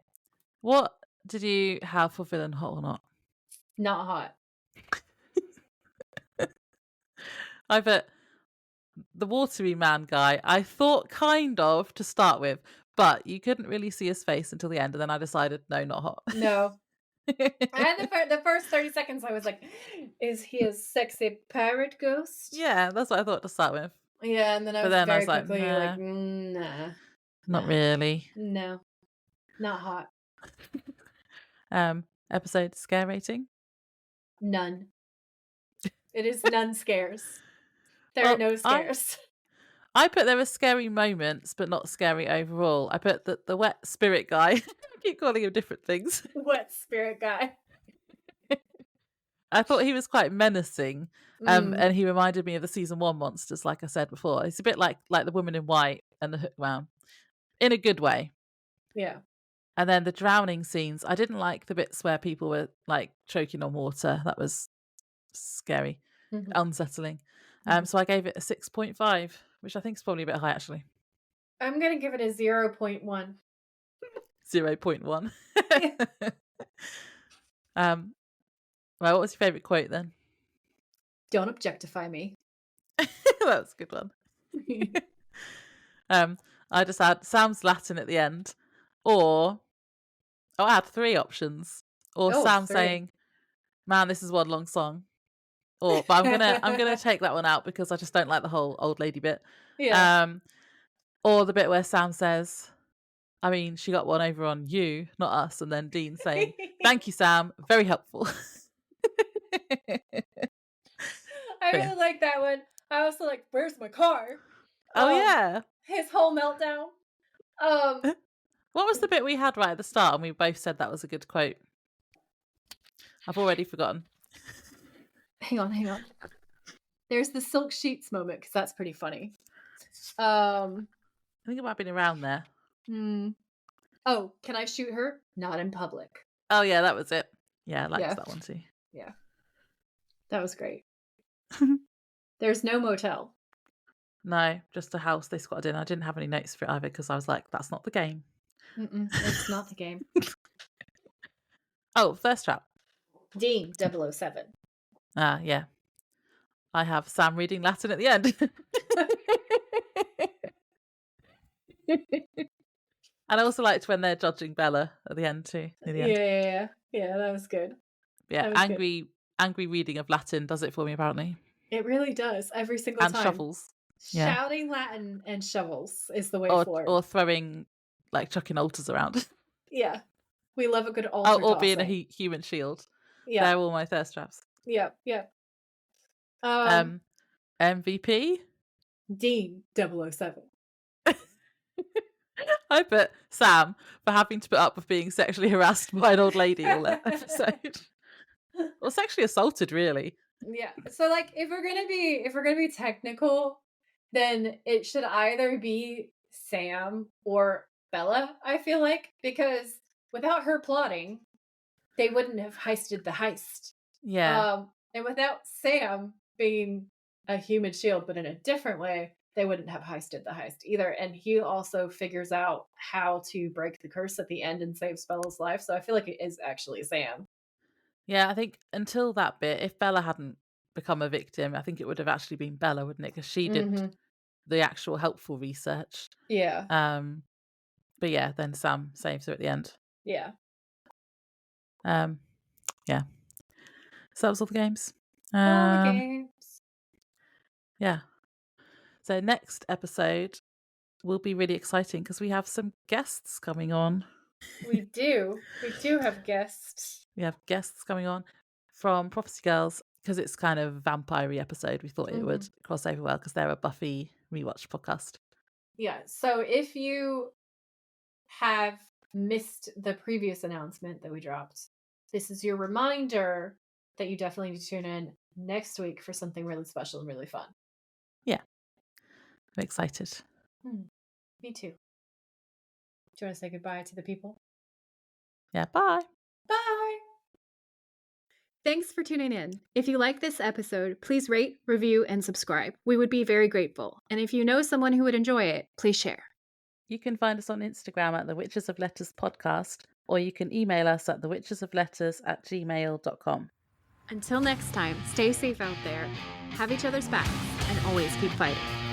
What did you have for villain hot or not? Not hot. I put the watery man guy. I thought kind of to start with, but you couldn't really see his face until the end, and then I decided no, not hot. No. And the first 30 seconds, I was like, is he a sexy pirate ghost? Yeah, that's what I thought to start with. Yeah, and then I But was then I very was like, quickly like, nah, nah, not nah, really. no, not hot. Episode scare rating. None. It is none scares. There are Well, no I scares. I put there were scary moments, but not scary overall. I put the wet spirit guy. I keep calling him different things. What spirit guy? I thought he was quite menacing, Mm, and he reminded me of the season one monsters, like I said before. He's a bit like the woman in white and the hookman, in a good way. yeah. And then the drowning scenes, I didn't like the bits where people were like choking on water. That was scary, Mhm, unsettling. mhm. So I gave it a 6.5, which I think is probably a bit high actually. I'm gonna give it a 0.1. 0.1. Yeah. um, well, what was your favourite quote then? Don't objectify me. That was a good one. Um, I just had Sam's Latin at the end, or I had three options, or Oh, Sam three. saying, "Man, this is one long song." But I'm gonna take that one out because I just don't like the whole old lady bit. Yeah. Um, or the bit where Sam says, I mean, she got one over on you, not us, and then Dean saying, "Thank you, Sam, very helpful." I But yeah. really like that one. I also like, "Where's my car?" Oh yeah. His whole meltdown. Um, What was the bit we had right at the start, and we both said that was a good quote? I've already forgotten. hang on. There's the silk sheets moment because that's pretty funny. I think it might have been around there. Oh, can I shoot her? Not in public. Oh yeah, that was it. Yeah, I liked Yeah. that one too. Yeah. That was great. There's no motel. No, just a house they squatted in. I didn't have any notes for it either because I was like, that's not the game. It's not the game. Oh, first trap. Dean 007. Ah, yeah. I have Sam reading Latin at the end. And I also liked when they're judging Bella at the end too. Near the end. Yeah, that was good. Yeah, That was good. angry reading of Latin does it for me apparently. It really does every single And time. shovels. Yeah. Shouting Latin and shovels is the way forward. Or throwing, like chucking altars around. Yeah. We love a good altar Or being a tossing. human shield. Yeah. They're all my thirst traps. Yeah. MVP? Dean 007. I put Sam for having to put up with being sexually harassed by an old lady all that episode. Or sexually assaulted, really. Yeah. So like if we're gonna be technical, then it should either be Sam or Bella, I feel like, because without her plotting, they wouldn't have heisted the heist. Yeah. And without Sam being a human shield, but in a different way, they wouldn't have heisted the heist either. And he also figures out how to break the curse at the end and saves Bella's life. So I feel like it is actually Sam. Yeah, I think until that bit, if Bella hadn't become a victim, I think it would have actually been Bella, wouldn't it? Because she did the actual helpful research. Yeah. But yeah, then Sam saves her at the end. Yeah. Yeah. So that was all the games. All the games. Yeah. So next episode will be really exciting because we have some guests coming on. We do. We do have guests. We have guests coming on from Prophecy Girls because it's kind of vampire-y episode. We thought it would cross over well because they're a Buffy rewatch podcast. Yeah. So if you have missed the previous announcement that we dropped, this is your reminder that you definitely need to tune in next week for something really special and really fun. Yeah. I'm excited. Me too. Do you want to say goodbye to the people? Yeah, bye. Bye. Thanks for tuning in. If you like this episode, please rate, review, and subscribe. We would be very grateful. And if you know someone who would enjoy it, please share. You can find us on Instagram at the Witches of Letters podcast, or you can email us at thewitchesofletters@gmail.com. Until next time, stay safe out there, have each other's backs, and always keep fighting.